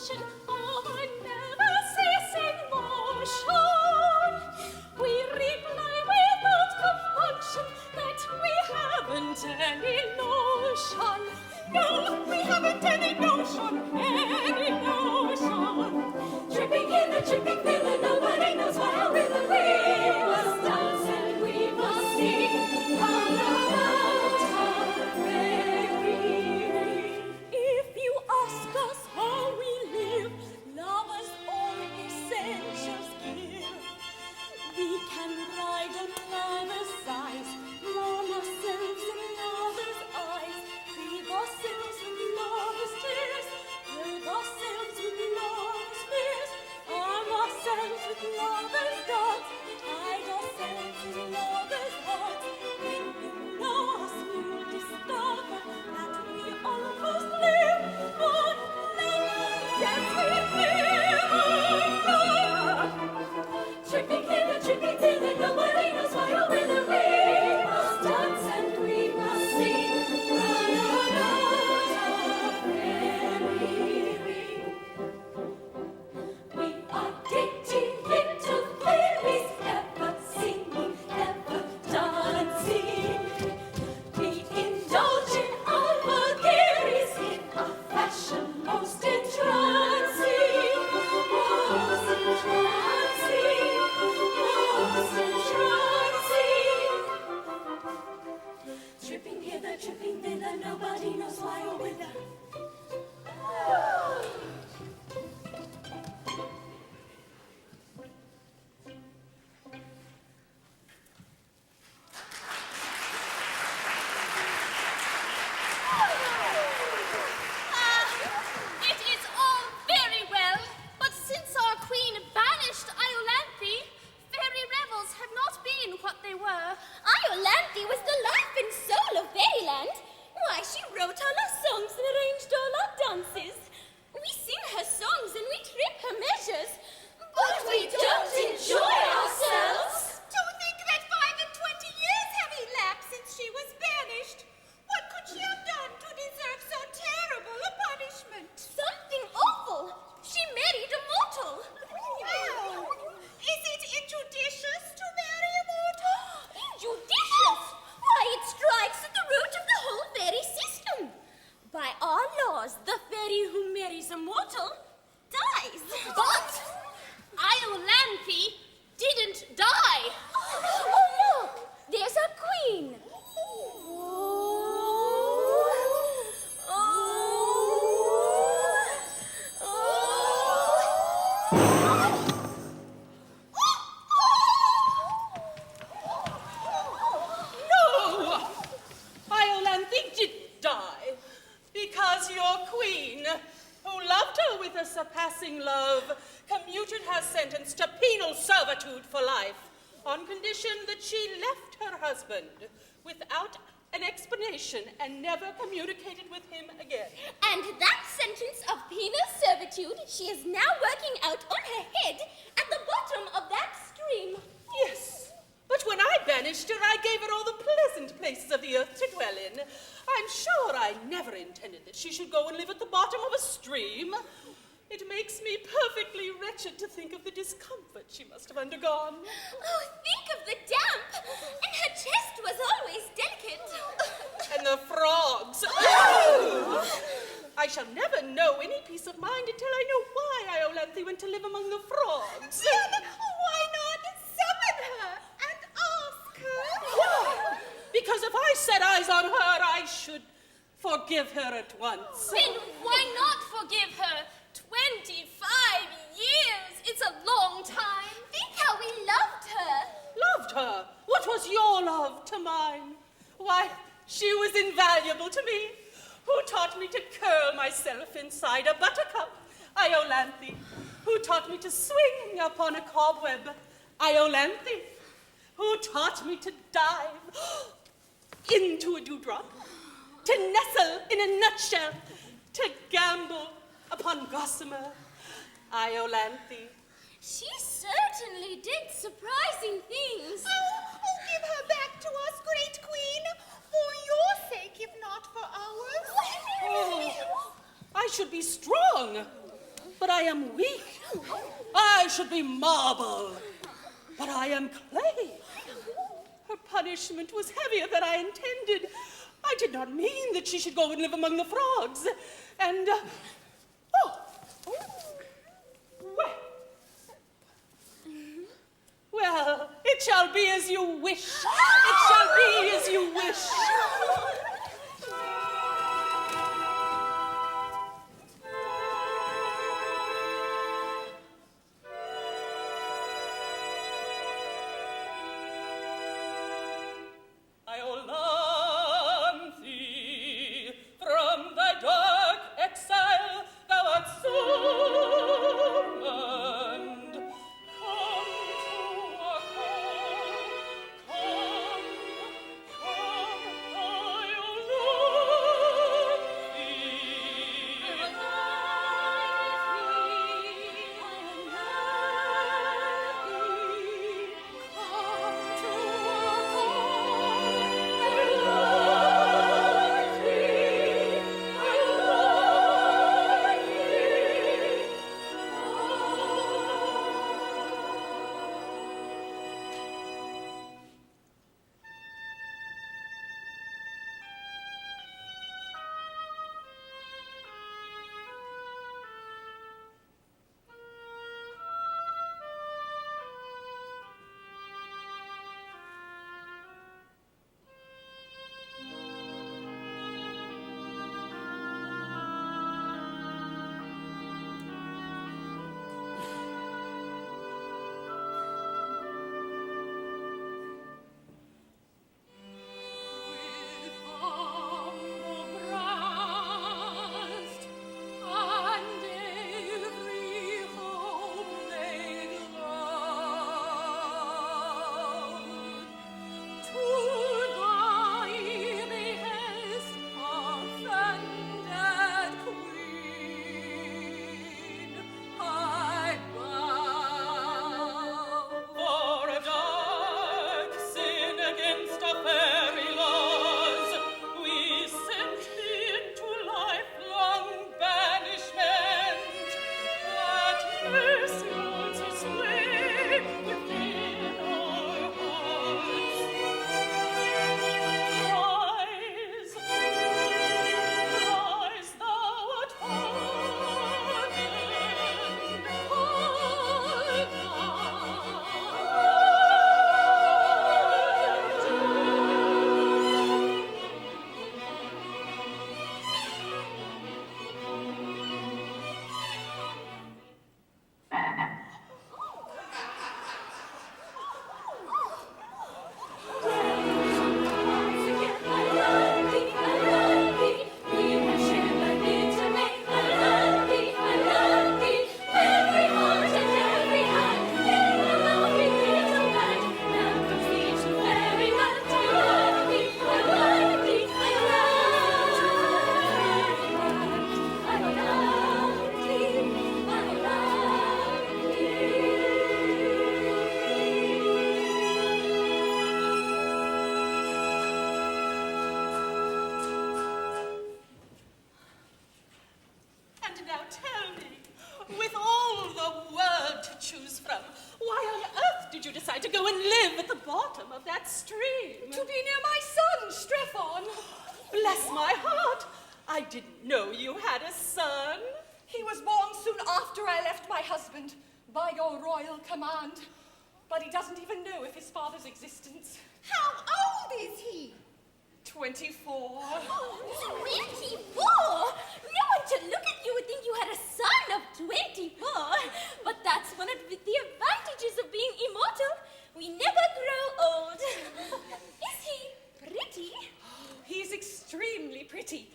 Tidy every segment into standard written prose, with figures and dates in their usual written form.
ocean of a never-ceasing motion. We reply without compunction that we haven't any notion. No, we haven't any notion, any notion. Tripping in the tripping pillar, nobody knows why or whither we must dance and we must sing round about our reverie. If you ask us how we live, lovers all essentials give. We can ride on lovers' sides, warm ourselves in lovers' eyes, bathe ourselves with lovers' tears, clothe ourselves with lovers' fears, arm ourselves with lovers' darts, hide ourselves in lovers' hearts. When you know us, you'll discover that we almost live on love. Yes, we live on love. Tripping hither, nobody knows why or whither we must dance and we must sing round about our reverie. We are dainty little fairies, ever singing, ever dancing. We indulge in our vagaries in a fashion most entrancing, most entrancing, most entrancing. Tripping hither, tripping thither, nobody knows why or whither. It is all very well, but since our queen banished Iolantha, fairy revels have not been what they were. Iolantha was the life and soul of fairyland. Why, she wrote all our songs and arranged all our dances. We sing her songs and we trip her measures, but we don't enjoy ourselves. To think that 25 years have elapsed since she was banished. What could she have done to deserve so terrible a punishment? Something awful. She married a mortal. Oh, is it injudicious to marry a mortal? Injudicious? Why, it strikes at the root of the whole fairy system. By our laws, the fairy who marries a mortal dies. But Iolantha didn't die. Oh, look! There's our queen. No! Iolantha did die because your queen, who loved her with a surpassing love, commuted her sentence to penal servitude for life on condition that she left her husband without an explanation and never communicated with him again. And that sentence of penal servitude she is now working out on her head at the bottom of that stream. Yes, but when I banished her, I gave her all the pleasant places of the earth to dwell in. I'm sure I never intended that she should go and live at the bottom of a stream. It makes me perfectly wretched to think of the discomfort she must have undergone. Oh, think of the damp! And her chest was always delicate. And the frogs. I shall never know any peace of mind until I know why Iolantha went to live among the frogs. Then why not summon her and ask her? Because if I set eyes on her, I should forgive her at once. Then why not forgive her? 25 years! It's a long time. Think how we loved her. Loved her? What was your love to mine? Why, she was invaluable to me. Who taught me to curl myself inside a buttercup? Iolantha. Who taught me to swing upon a cobweb? Iolantha. Who taught me to dive into a dewdrop? To nestle in a nutshell? To gamble upon gossamer? Iolantha. She certainly did surprising things. Oh, give her back to us, great queen, for your sake, if not for ours. Oh, I should be strong. but I am weak. I should be marble, but I am clay. Her punishment was heavier than I intended. I did not mean that she should go and live among the frogs. And, well, it shall be as you wish. It shall be as you wish. Iolantha, from thy dark exile thou art summoned. Come to our call, come, Bless my heart! I didn't know you had a son. He was born soon after I left my husband, by your royal command. But he doesn't even know of his father's existence. How old is he? 24. Oh, 24? No one to look at you would think you had a son of 24. But that's one of the advantages of being immortal. We never grow old. Is he pretty? He's extremely pretty,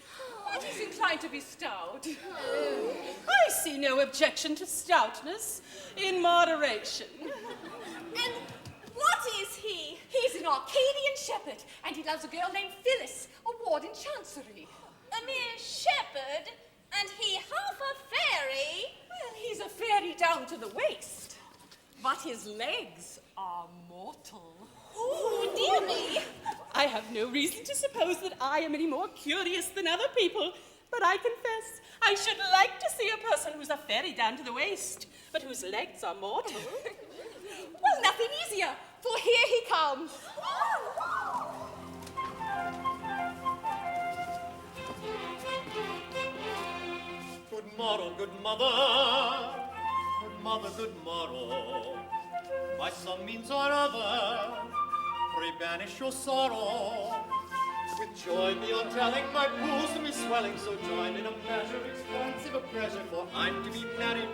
but he's inclined to be stout. I see no objection to stoutness, in moderation. And what is he? He's an Arcadian shepherd, and he loves a girl named Phyllis, a ward in Chancery. A mere shepherd, and he half a fairy? Well, he's a fairy down to the waist, but his legs are mortal. Oh, dear me. I have no reason to suppose that I am any more curious than other people, But I confess, I should like to see a person who's a fairy down to the waist, but whose legs are mortal. Well, nothing easier, for here he comes. Good morrow, good mother. Good mother, good morrow. By some means or other, pray banish your sorrow. With joy beyond telling, my bosom is swelling, so join in a measure expansive of pleasure, for I'm to be married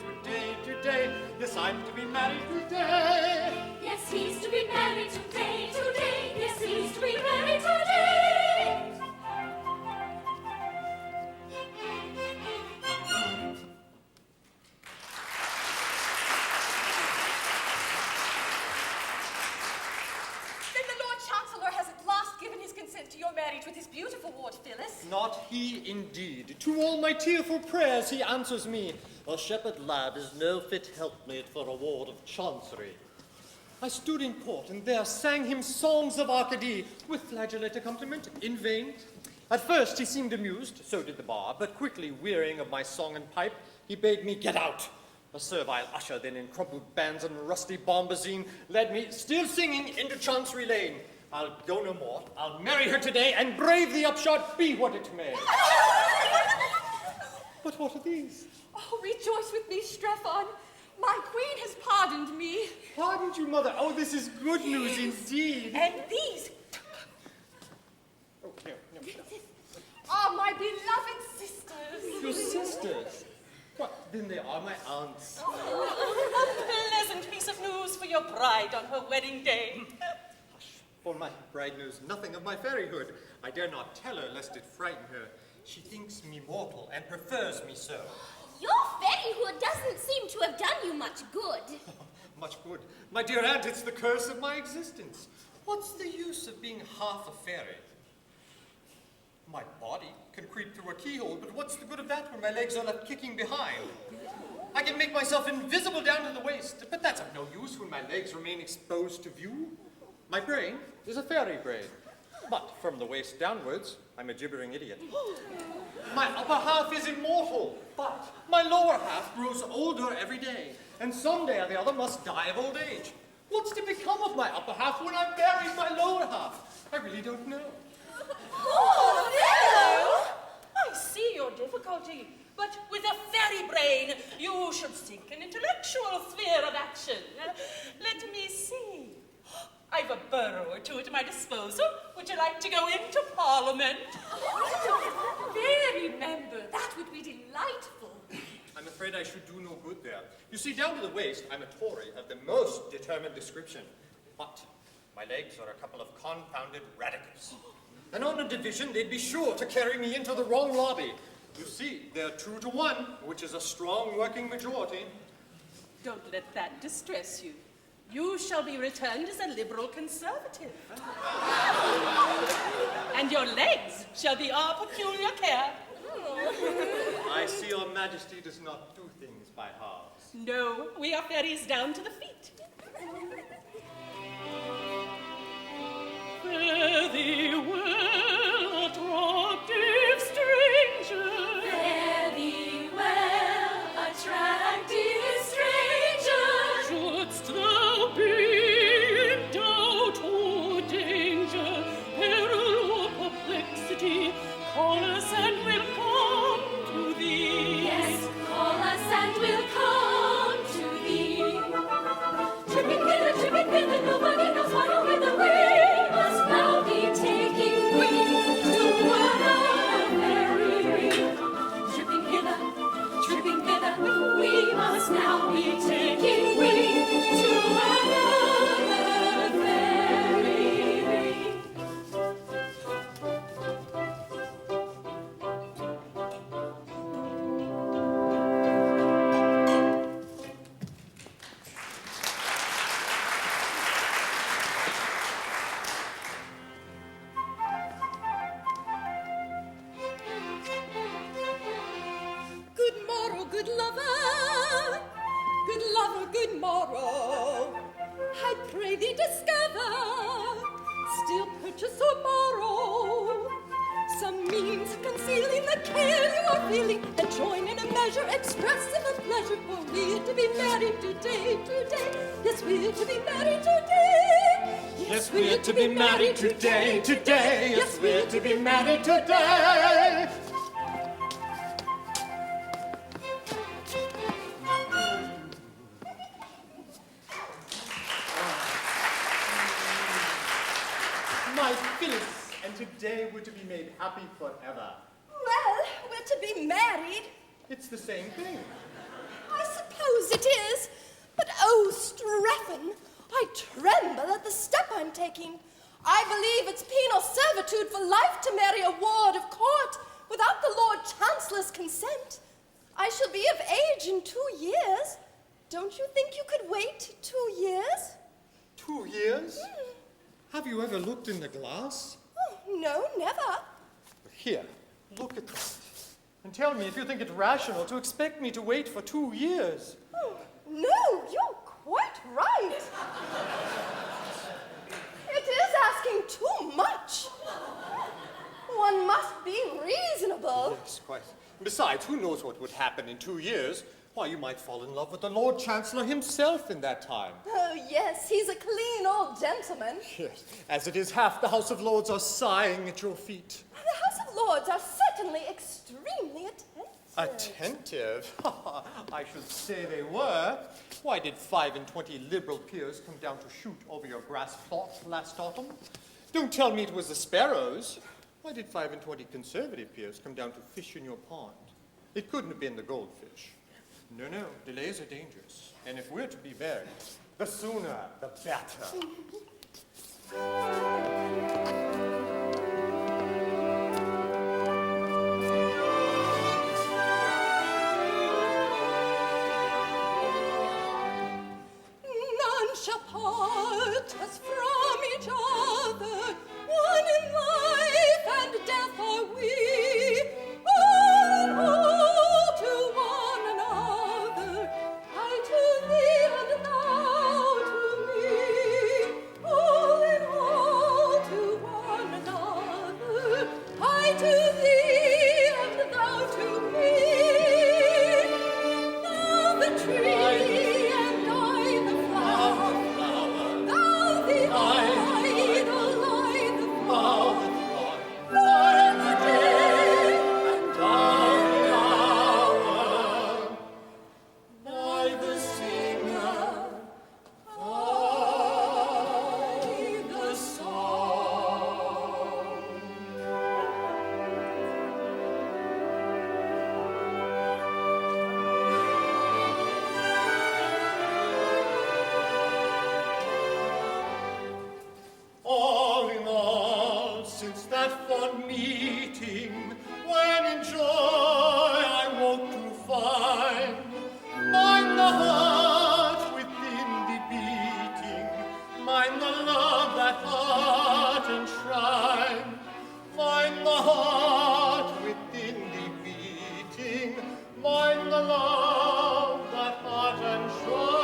today. Yes, I'm to be married today. Yes, he's to be married today. Yes, he's to be married today. Then the Lord Chancellor has at last given his consent to your marriage with his beautiful ward, Phyllis. Not he indeed. To all my tearful prayers he answers me, a shepherd lad is no fit helpmate for a ward of chancery. I stood in court, and there sang him songs of Arcady, with flageolet accompaniment, in vain. At first he seemed amused, so did the bar, but quickly wearying of my song and pipe, he bade me get out. A servile usher then in crumpled bands and rusty bombazine led me, still singing, into Chancery Lane. I'll go no more, I'll marry her today, and brave the upshot, be what it may. But what are these? Oh, rejoice with me, Strephon. My queen has pardoned me. Pardoned you, mother? Oh, this is good news indeed. And these Oh, no. are my beloved sisters. Your sisters? What, then they are my aunts. A pleasant piece of news for your bride on her wedding day. For my bride knows nothing of my fairyhood. I dare not tell her, lest it frighten her. She thinks me mortal, and prefers me so. Your fairyhood doesn't seem to have done you much good. Much good. My dear aunt, it's the curse of my existence. What's the use of being half a fairy? My body can creep through a keyhole, but what's the good of that when my legs are left kicking behind? I can make myself invisible down to the waist, but that's of no use when my legs remain exposed to view. My brain is a fairy brain, but from the waist downwards, I'm a gibbering idiot. My upper half is immortal, but my lower half grows older every day, and someday or the other must die of old age. What's to become of my upper half when I've buried my lower half? I really don't know. Oh, I see your difficulty, but with a fairy brain, you should seek an intellectual sphere of action. Let me see. I've a borough or two at my disposal. Would you like to go into Parliament? Very member, that would be delightful. I'm afraid I should do no good there. You see, down to the waist, I'm a Tory of the most determined description. But my legs are a couple of confounded radicals. And on a division, they'd be sure to carry me into the wrong lobby. You see, they're 2 to 1, which is a strong working majority. Don't let that distress you. You shall be returned as a liberal conservative. And your legs shall be our peculiar care. I see your majesty does not do things by halves. No, we are fairies down to the feet. Fare thee well, attractive stranger. Fare thee well, attractive stranger. Shouldst thou be in doubt or danger, peril or perplexity, call us and we'll come to thee. Yes, call us and we'll come to thee. Tripping hither, nobody knows what or whither we must now be taking wing to another fairy ring. Tripping hither, we must now be taking wing to another fairy ring. Good morrow, good lover. Good lover, good morrow. I pray thee discover, still purchase or borrow, some means of concealing the care you feeling and join in a measure expressive of pleasure, for we're to be married today, today. Yes, we're to be married today. Yes, we're to be married today, today. Yes, we're to be married today. My Phyllis, and today we're to be made happy forever. Well, we're to be married. It's the same thing. I suppose it is. But oh, Strephon, I tremble at the step I'm taking. I believe it's penal servitude for life to marry a ward of court without the Lord Chancellor's consent. I shall be of age in 2 years. Don't you think you could wait 2 years? 2 years? Have you ever looked in the glass? Oh, no, never. Here, look at that. And tell me if you think it rational to expect me to wait for 2 years. Oh, no, you're quite right. It is asking too much. One must be reasonable. Yes, quite. Besides, who knows what would happen in 2 years? Why, you might fall in love with the Lord Chancellor himself in that time. Oh, yes, he's a clean old gentleman. Yes, as it is, half the House of Lords are sighing at your feet. The House of Lords are certainly extremely attentive. Attentive? I should say they were. Why did 25 Liberal peers come down to shoot over your grass plot last autumn? Don't tell me it was the sparrows. Why did 25 Conservative peers come down to fish in your pond? It couldn't have been the goldfish. No, no, delays are dangerous. And if we're to be married, the sooner, the better. None shall part us from each other. One in life and death are we. All in all to one another. I to thee and thou to me. All in all to one another. I to thee and thou to me. Thou the tree and I the flower. Thou the idol, I the flower. Thou the day and I the hour. Thou the singer, I the song. All in all, since that fond meeting, when in joy I woke to find mine the heart within thee beating, mine the love that heart enshrined, mine the heart within thee beating, mine the love that heart enshrined.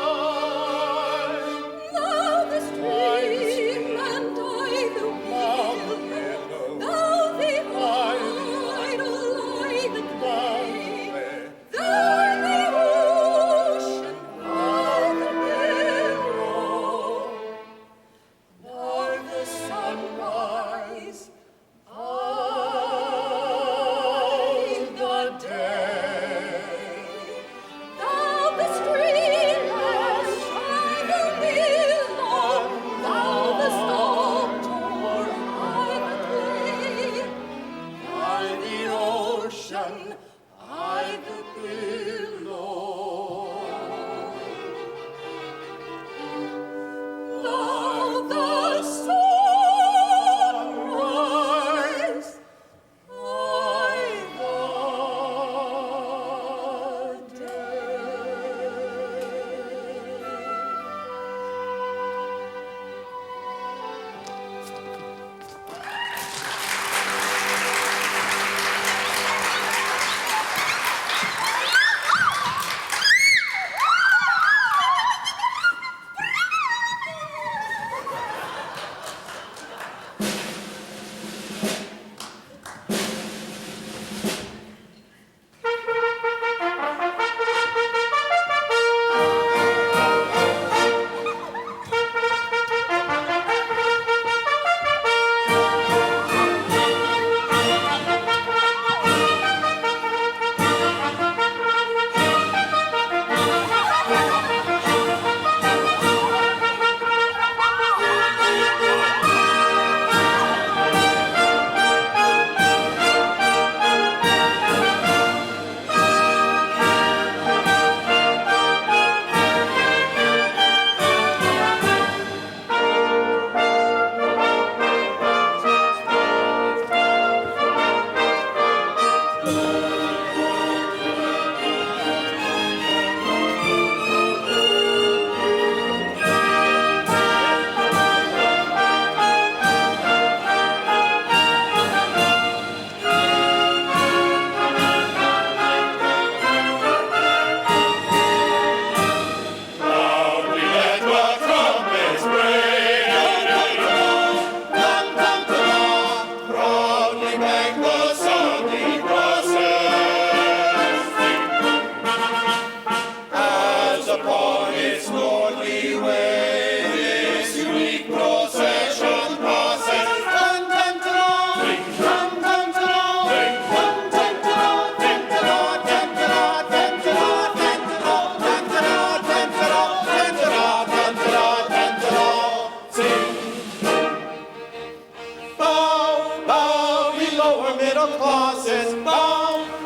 Thou the stream and I the wheel. Thou the idol, I the clay. Thou the ocean, I the billow. Thou the sunrise, I the day. Thou the stream and I the billow. Thou the storm torn, I the clay. I the ocean, I the billow. Thou the sunrise, I the day.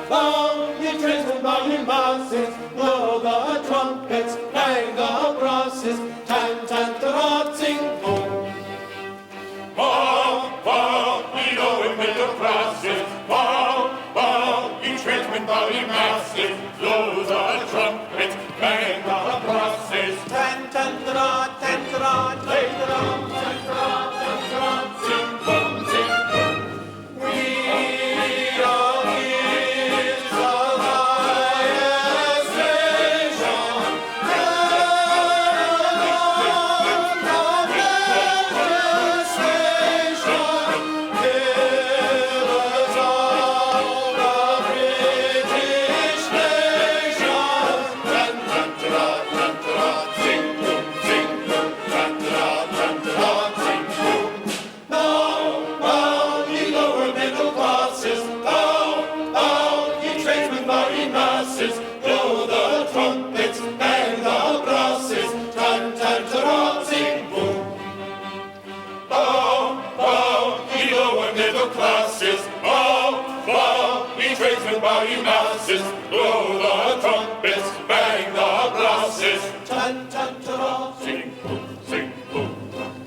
bow, ye tradesmen, bow, ye masses, blow the trumpets, bang the brasses, tan, tan, ta, sing, boom. Bow, bow, ye lower middle classes, bow, bow, ye tradesmen, bow, ye masses, blow the trumpets, bang the brasses, tan, tan, ta, tan, ta, tan, ta, tan, ta, tan, ta, sing, boom, sing, boom. We are his highest station, blow the trumpets, bang the brasses, tan, tan, ta, sing, boom. Bow, bow, ye lower middle classes, bow, bow, ye tradesmen, bow, ye masses, blow the trumpets, bang the brasses, tan, tan, ta, sing, boom, sing, boom.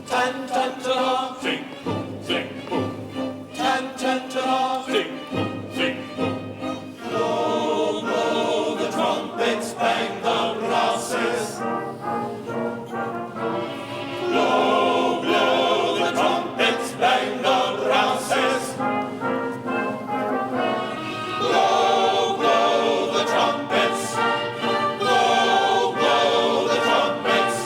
Tan, tan, ta, sing, boom, sing, boom. Tan, tan, ta, sing, boom, sing, boom. Blow, blow the trumpets, bang the brasses. Blow, blow the trumpets, bang the brasses. Blow, blow the trumpets. Blow, blow the trumpets.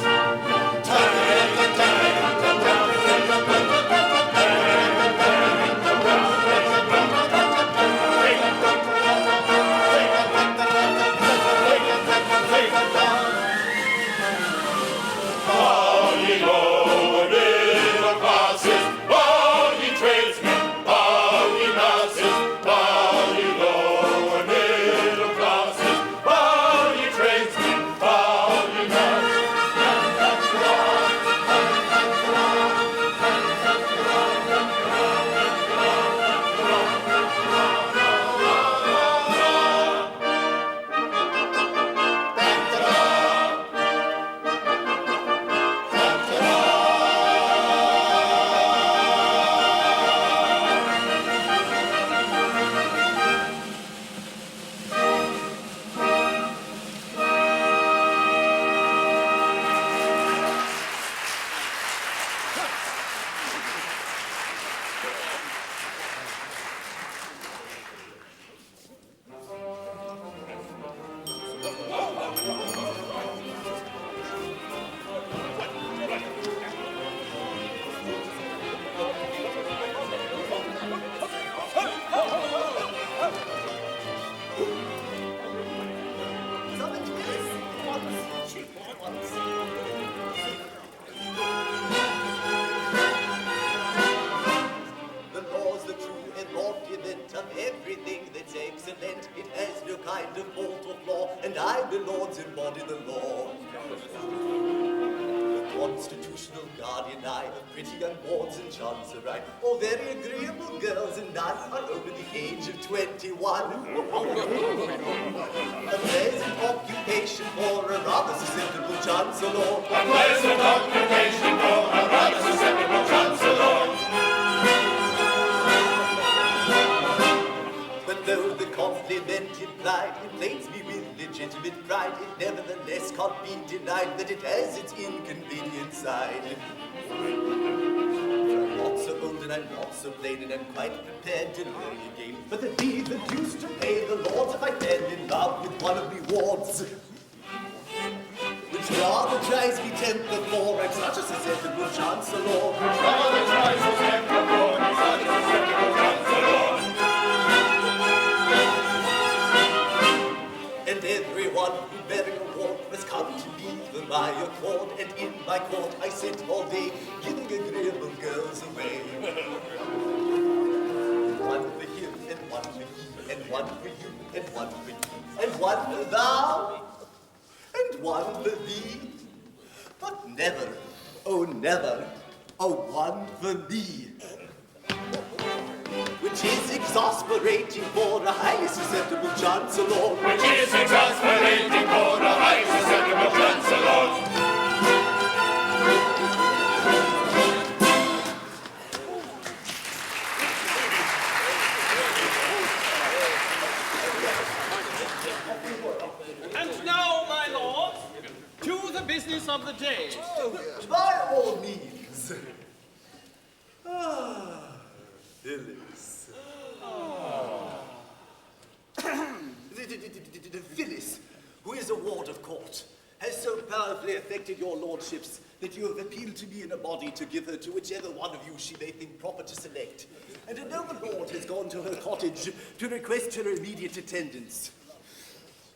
Bow, ye lower middle classes, bow, ye tradesmen, bow, ye masses, bow, ye lower middle classes, bow, ye tradesmen, bow, ye masses. The law's the true embodiment of everything that's excellent. It has no kind of fault or flaw, and I, the Lords, embody the law. The constitutional guardian I of pretty young wards and chancery, all very agreeable girls, and I are over the age of 21. A pleasant occupation for a rather susceptible chancellor. A pleasant occupation for a rather susceptible chancellor. But though the compliment implied inflates me with legitimate pride, it nevertheless can't be denied that it has its inconvenient side. I'm not so old and I'm not so plain, and I'm quite prepared to learn again. But there'd be the deuce to pay the Lords if I fell in love with one of me wards. Which rather tries me temper, for I'm such a susceptible chancellor. Which rather tries me temper, for I'm such a susceptible chancellor. And everyone who bearing a ward must come to me for my accord, and in my court I sit all day, giving agreeable girls away. One for him, and one for you, and one for you, and one for you, and one for thou, and one for thee. But never, oh one for me. Which which is exasperating for a highly susceptible chancellor. Which is exasperating for a highly susceptible chancellor. And now, my lord, to the business of the day. By all means. Phyllis. Phyllis, who is a ward of court, has so powerfully affected your lordships that you have appealed to me in a body to give her to whichever one of you she may think proper to select. And a noble lord has gone to her cottage to request her immediate attendance.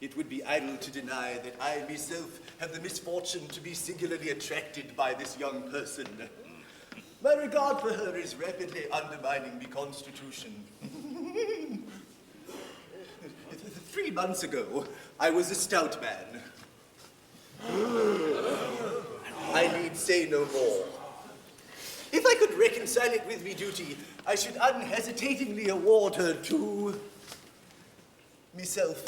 It would be idle to deny that I myself have the misfortune to be singularly attracted by this young person. My regard for her is rapidly undermining the Constitution. 3 months ago, I was a stout man. I need say no more. If I could reconcile it with me duty, I should unhesitatingly award her to myself.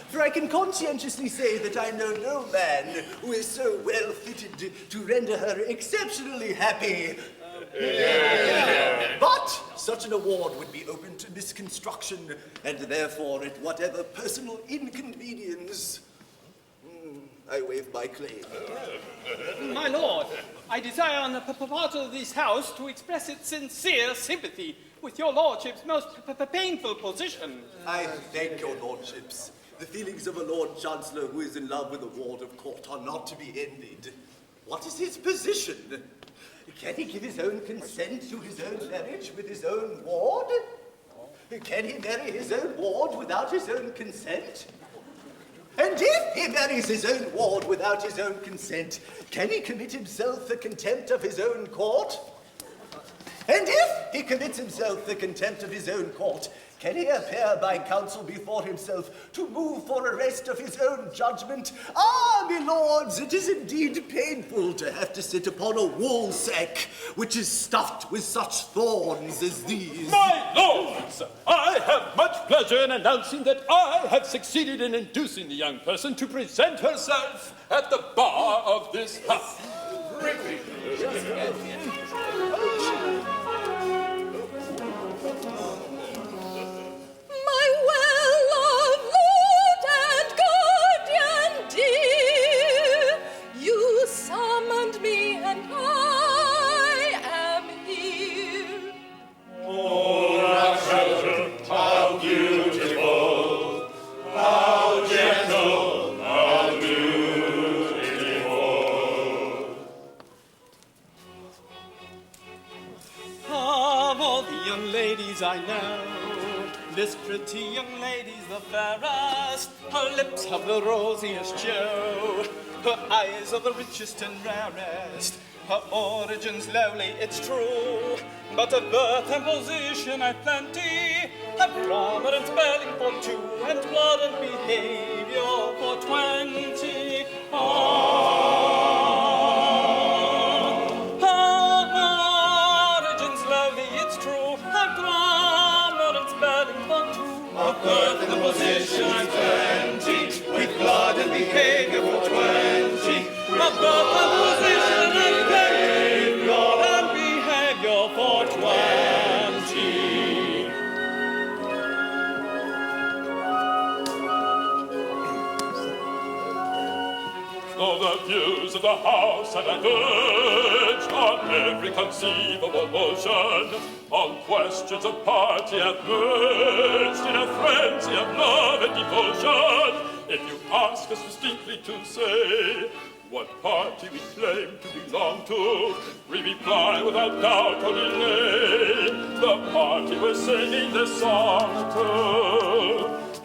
For I can conscientiously say that I know no man who is so well fitted to render her exceptionally happy. But such an award would be open to misconstruction, and therefore at whatever personal inconvenience, I waive my claim. My lord, I desire on the part of this house to express its sincere sympathy with your lordship's most painful position. I thank your lordships. The feelings of a Lord Chancellor who is in love with a ward of court are not to be envied. What is his position? Can he give his own consent to his own marriage with his own ward? Can he marry his own ward without his own consent? And if he marries his own ward without his own consent, can he commit himself the contempt of his own court? And if he commits himself the contempt of his own court, can he appear by counsel before himself to move for arrest of his own judgment? Ah, my lords, it is indeed painful to have to sit upon a wool sack which is stuffed with such thorns as these. My lords, I have much pleasure in announcing that I have succeeded in inducing the young person to present herself at the bar of this house. My well-loved lord and guardian dear, you summoned me and I am here. Oh, Rachel, how beautiful, how gentle, how beautiful. Of all the young ladies I know, this pretty young lady's the fairest. Her lips have the rosiest show. Her eyes are the richest and rarest. Her origin's lowly, it's true. But her birth and position are plenty. Her grammar and spelling for 2, and blood and behavior for 20. Her origin's lowly, it's true. Her grammar and spelling for 2. Her birth and position are 20. With blood and behavior for 20. Her birth and position are 20. Blood and behavior for 20. Though the views of the house have diverged on every conceivable motion, all questions of party have merged in a frenzy of love and devotion. If you ask us distinctly to say what party we claim to belong to, we reply without doubt or delay, the party we're singing this song to.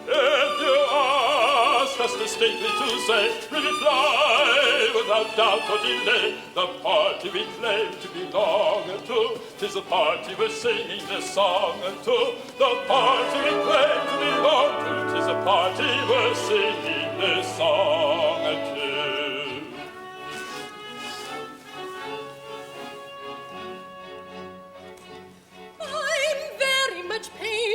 If you ask us distinctly to say, we reply without doubt or delay, the party we claim to belong to, 'tis the party we're singing this song to. The party we claim to belong to, 'tis the party we're singing this song to. I'm very much pained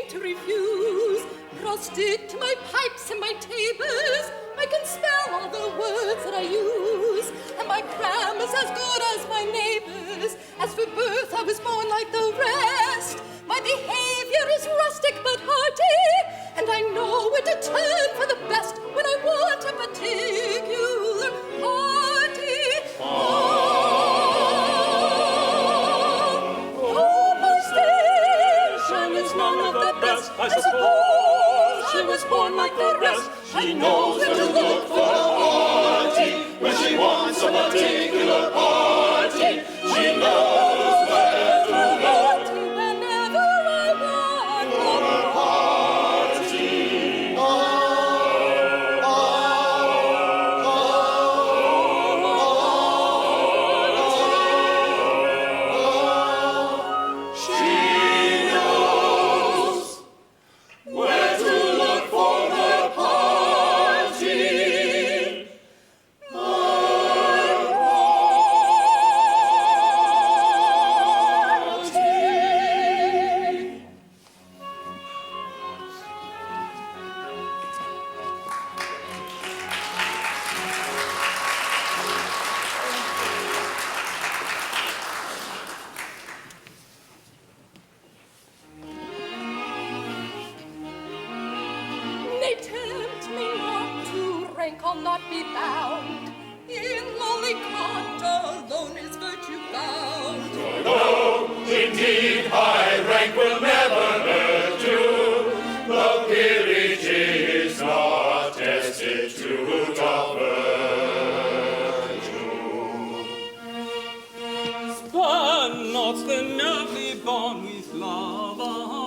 stick to my pipes and my tables. I can spell all the words that I use, and my grammar's as good as my neighbor's. As for birth, I was born like the rest. My behavior is rustic but hearty, and I know where to turn for the best when I want a particular party. My station is none of the best. I suppose she was born like the rest. She knows where to look for a party when she wants a particular party. She knows where to look whenever I want a party. She knows where to look for her party. They tempt me not to rank, I'll not be bound. In lowly cot alone is virtue found. No, indeed, high rank will never hurt you. The peerage is not destitute of virtue. Spurn not the nobly born with love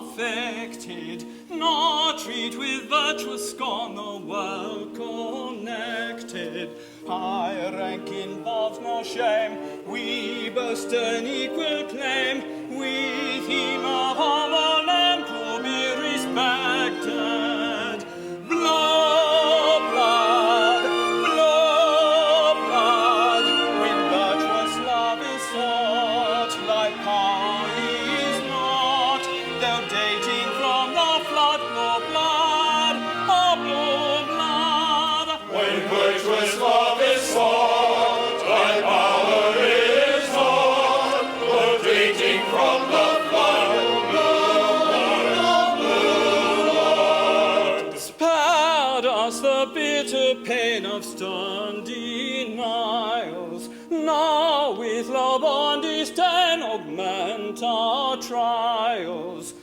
affected, nor treat with virtuous scorn the well connected. High rank involves no shame, we boast an equal claim, with him of our name to be respected. Blow blood, when virtuous love is sought, like power is not, though dating from the flood, blow blood, oh blow blood. When virtuous love is sought, thy power is not, but dating from the flood, blood. Spared us the bitter pain of stern denials, now with love on disdain augment our trials.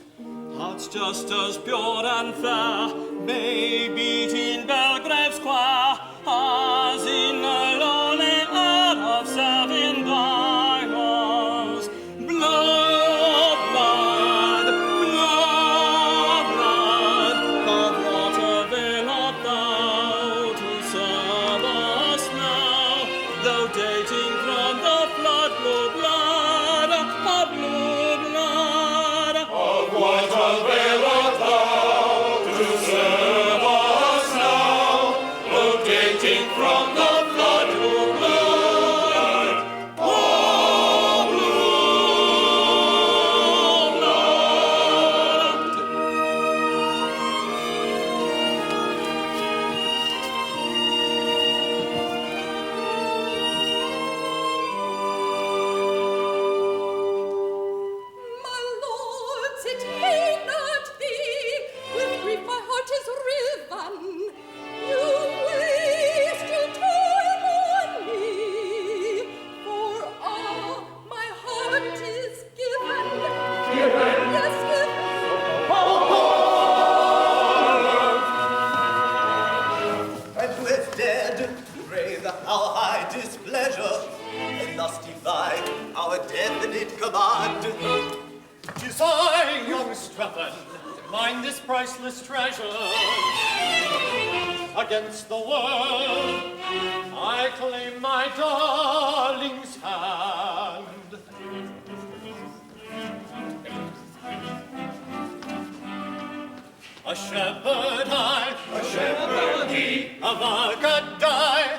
Hearts just as pure and fair may beat in Belgrave Square as in a lonely earth of 7 dials. Blood, blood, of what availeth thou to serve us now, though dating from the flood, blow blood, of blow blood. Of what availeth thou to serve us now, though dating from the flood, blow blood, oh blow blood. My lords, it may not be, with grief my heart is riven. You waste your time on me, for my heart is given. Yes, given. And who is dead, pray the our high displeasure, and thus defy our definite command. 'Tis I, young Strephon, mind this priceless treasure. Against the world, I claim my darling's hand. A shepherd I, A shepherd he, of Arcady,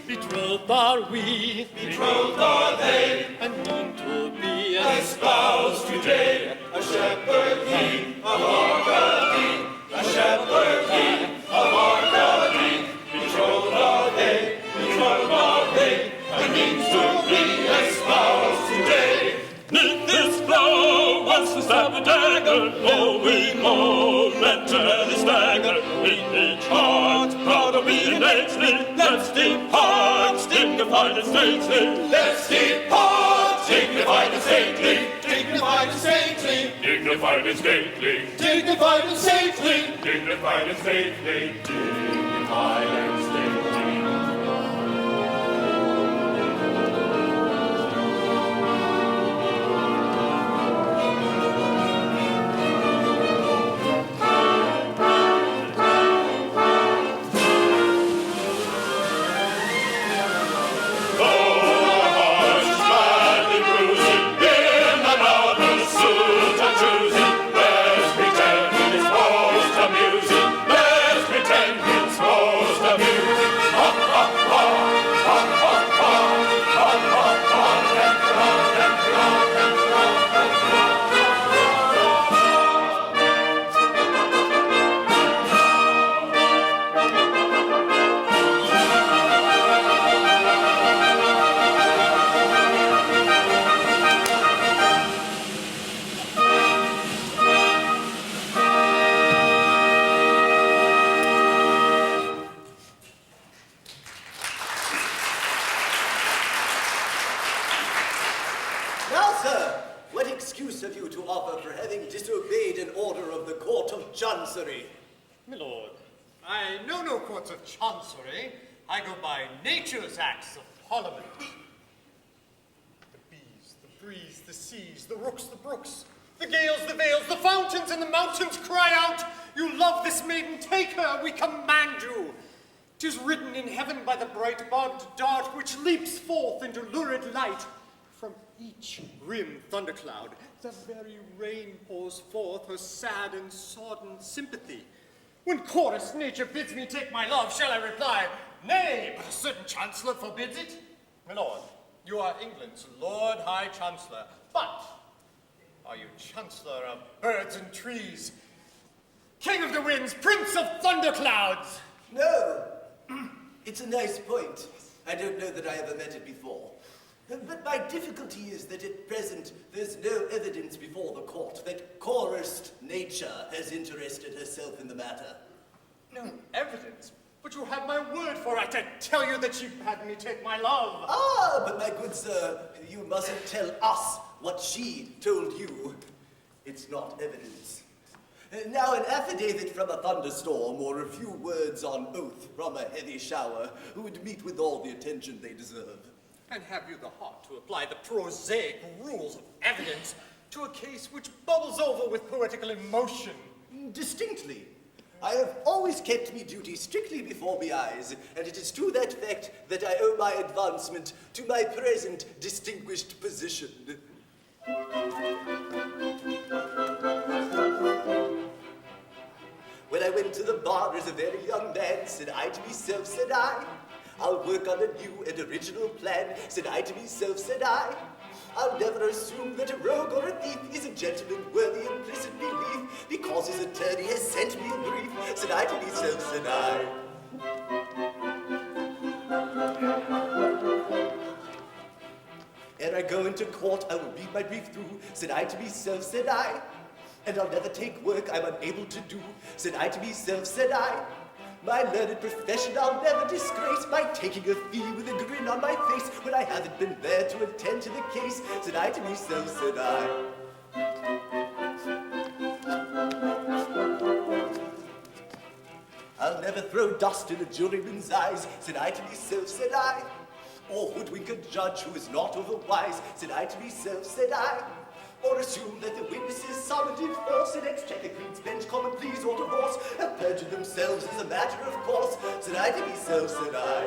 betrothed are we, betrothed are they, and mean to be espoused today. A shepherd he, of Arcady, hanger in each heart. Proud of being lately, let's depart, dignified and stately. Let's depart, dignified and stately. Dignified and stately. Dignified and stately. Dignified and stately. Dignified and stately. Dignified and stately. Now, sir, what excuse have you to offer for having disobeyed an order of the Court of Chancery? My lord, I know no courts of chancery. I go by nature's acts of parliament. The bees, the breeze, the seas, the rooks, the brooks, the gales, the vales, the fountains, and the mountains cry out, "You love this maiden, take her, we command you." 'Tis written in heaven by the bright barbed dart which leaps forth into lurid light. From each grim thundercloud, the very rain pours forth her sad and sodden sympathy. When chorus nature bids me take my love, shall I reply, "Nay, but a certain chancellor forbids it"? My lord, you are England's Lord High Chancellor, but are you Chancellor of birds and trees, King of the winds, Prince of thunderclouds? No. It's a nice point. I don't know that I ever met it before. But my difficulty is that at present there's no evidence before the court that chorused nature has interested herself in the matter. No evidence? But you have my word for it. I tell you that she bade me take my love. Ah, but my good sir, you mustn't tell us what she told you. It's not evidence. Now, an affidavit from a thunderstorm or a few words on oath from a heavy shower would meet with all the attention they deserve. And have you the heart to apply the prosaic rules of evidence to a case which bubbles over with poetical emotion? Distinctly. I have always kept me duty strictly before me eyes, and it is to that fact that I owe my advancement to my present distinguished position. When I went to the bar as a very young man, said I to myself, said I, "I'll work on a new and original plan," said I to myself, said I. "I'll never assume that a rogue or a thief is a gentleman worthy implicit belief, because his attorney has sent me a brief," said I to myself, said I. Ere I go into court, I will read my brief through, said I to myself, said I. "And I'll never take work I'm unable to do," said I to myself, said I. "My learned profession I'll never disgrace by taking a fee with a grin on my face when I haven't been there to attend to the case," said I to myself, said I. "I'll never throw dust in a juryman's eyes," said I to myself, said I. "Or hoodwink a judge who is not overwise," said I to myself, said I. "Or assume that the witnesses summoned in force in Exchequer Queen's Bench, common pleas or divorce, have perjured themselves as a matter of course," said I to myself, said I.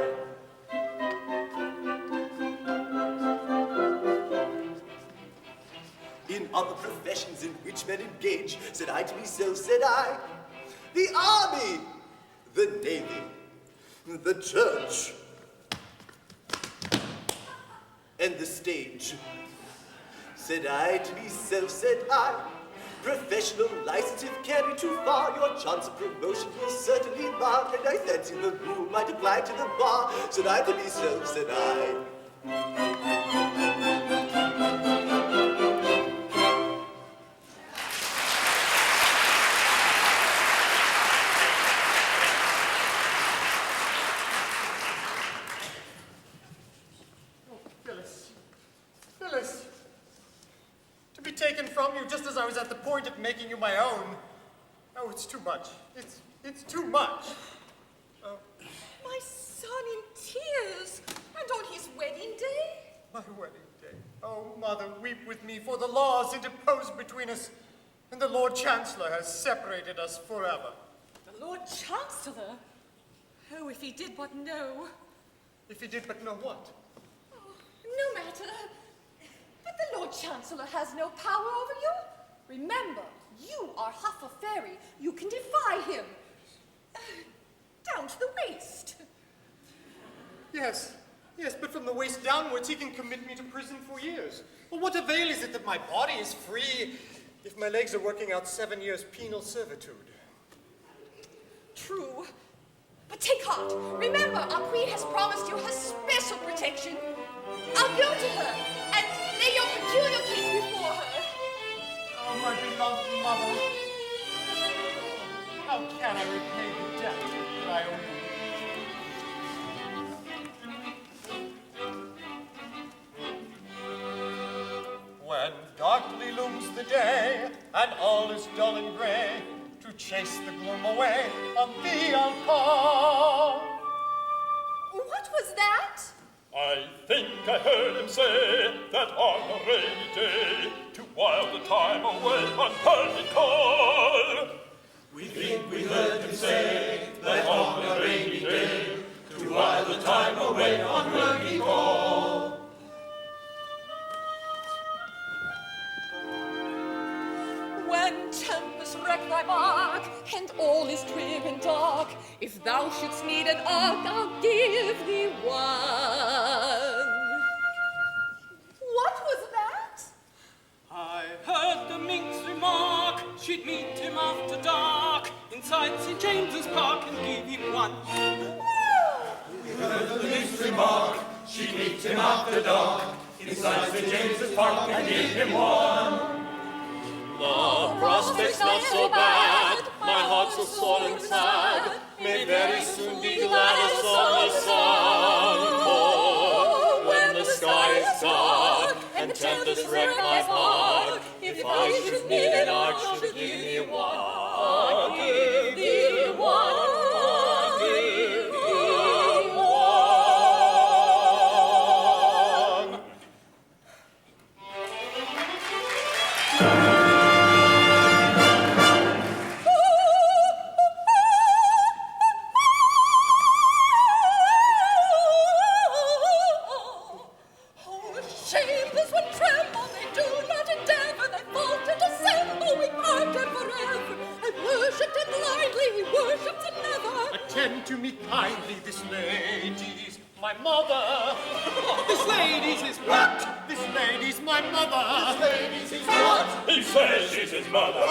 "In other professions in which men engage," said I to myself, said I. "The army, the navy, the church, and the stage," said I to myself, said I. "Professional license if carried too far, your chance of promotion will certainly mar, and I fancy the rule might apply to the bar," said I to myself, said I. was at the point of making you my own. Oh, it's too much. It's too much. Oh. My son in tears, and on his wedding day? My wedding day. Oh, Mother, weep with me, for the laws interposed between us, and the Lord Chancellor has separated us forever. The Lord Chancellor? Oh, if he did but know. If he did but know what? Oh, no matter. But the Lord Chancellor has no power over you. Remember, you are half a fairy. You can defy him. Down to the waist. Yes, but from the waist downwards, he can commit me to prison for years. Well, what avail is it that my body is free if my legs are working out 7 years penal servitude? True. But take heart. Remember, our queen has promised you her special protection. I'll go to her and lay your peculiar case before her. Oh, my beloved mother. How can I repay the debt that I owe you? When darkly looms the day, and all is dull and gray, to chase the gloom away, on thee I'll call. What was that? I think I heard him say that on a rainy day, to while the time away on party call. We think we heard him say that on a rainy day, to while the time away on party call. When tempests wreck thy bark, and all is drear and dark, if thou shouldst need an ark, I'll give thee one. What was that? I heard the minx remark she'd meet him after dark inside St. James's Park and give him one. We heard the minx remark she'd meet him after dark inside St. James's Park and give him one. The prospect's not so bad, my heart's so sore and sad, may very soon be glad as on the sun. For when the sky is dark and tempests wreck my bark, if I should need an ark, should give me one. I'll give thee one. I'll give thee one. Attend to me kindly, this lady's my mother. This lady's his what? This lady's my mother. This lady's his what? He says she's his mother.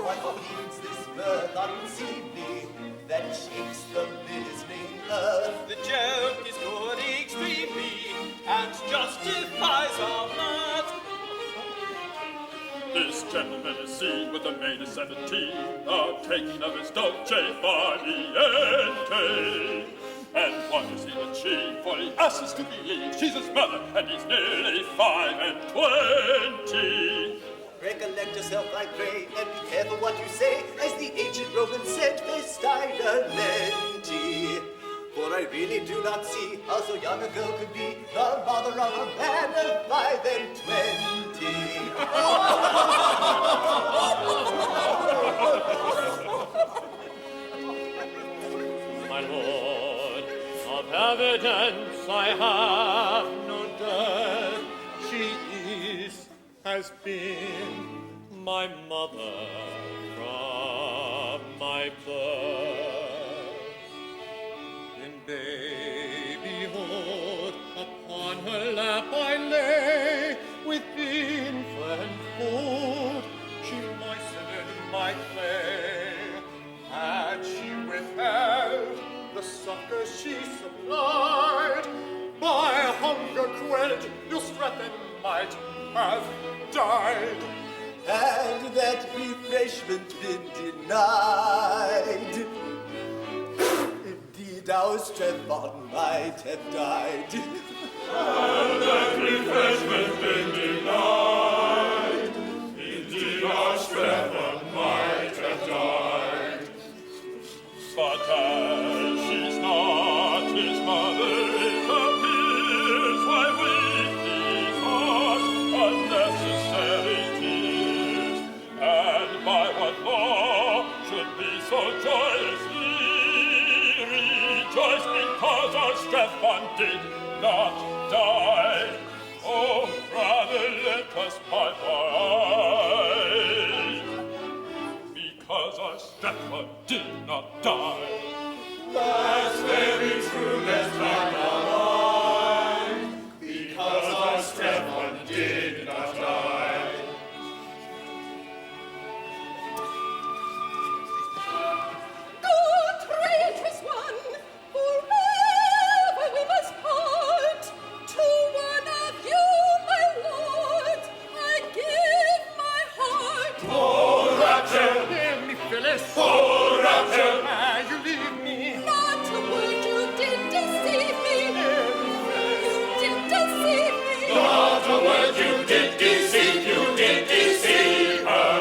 What leads this mirth unseemly that shakes the listening earth? The joke is good extremely and justifies our mirth. This gentleman is seen with a maid of 17, taking of his dolce far niente. And what is he achieved? For he asks to believe she's his mother, and he's nearly 25. Recollect yourself, I pray, and be careful what you say, as the ancient Romans said, Festina lenti. For I really do not see how so young a girl could be the mother of a man of 5 and 20. My lord, of evidence I have no doubt. She is, has been, my mother from my birth. In babyhood, upon her lap I lay, with infant food she moistened my clay. Had she withheld the succor she supplied, by hunger quelled, your strength might have died. And that refreshment been denied, now Strephon might have died. And that refreshment been denied, indeed our Strephon might have died. But as she's not his mother, it appears why weep these hard, unnecessary tears. And by what law should be so joyously rejoice because our Strephon did not die? Oh, rather let us pipe our eyes, because our Strephon did not die. That's very true, let's pipe our eyes, because our Strephon did not die. Good traitress one, forever we must part. To one of you, my lord, I give my heart. Oh, rapture! Hear me, Phyllis. Oh, rapture! Ah, you leave me. Not a word, you did deceive me. You did deceive me. Not a word, you did deceive her.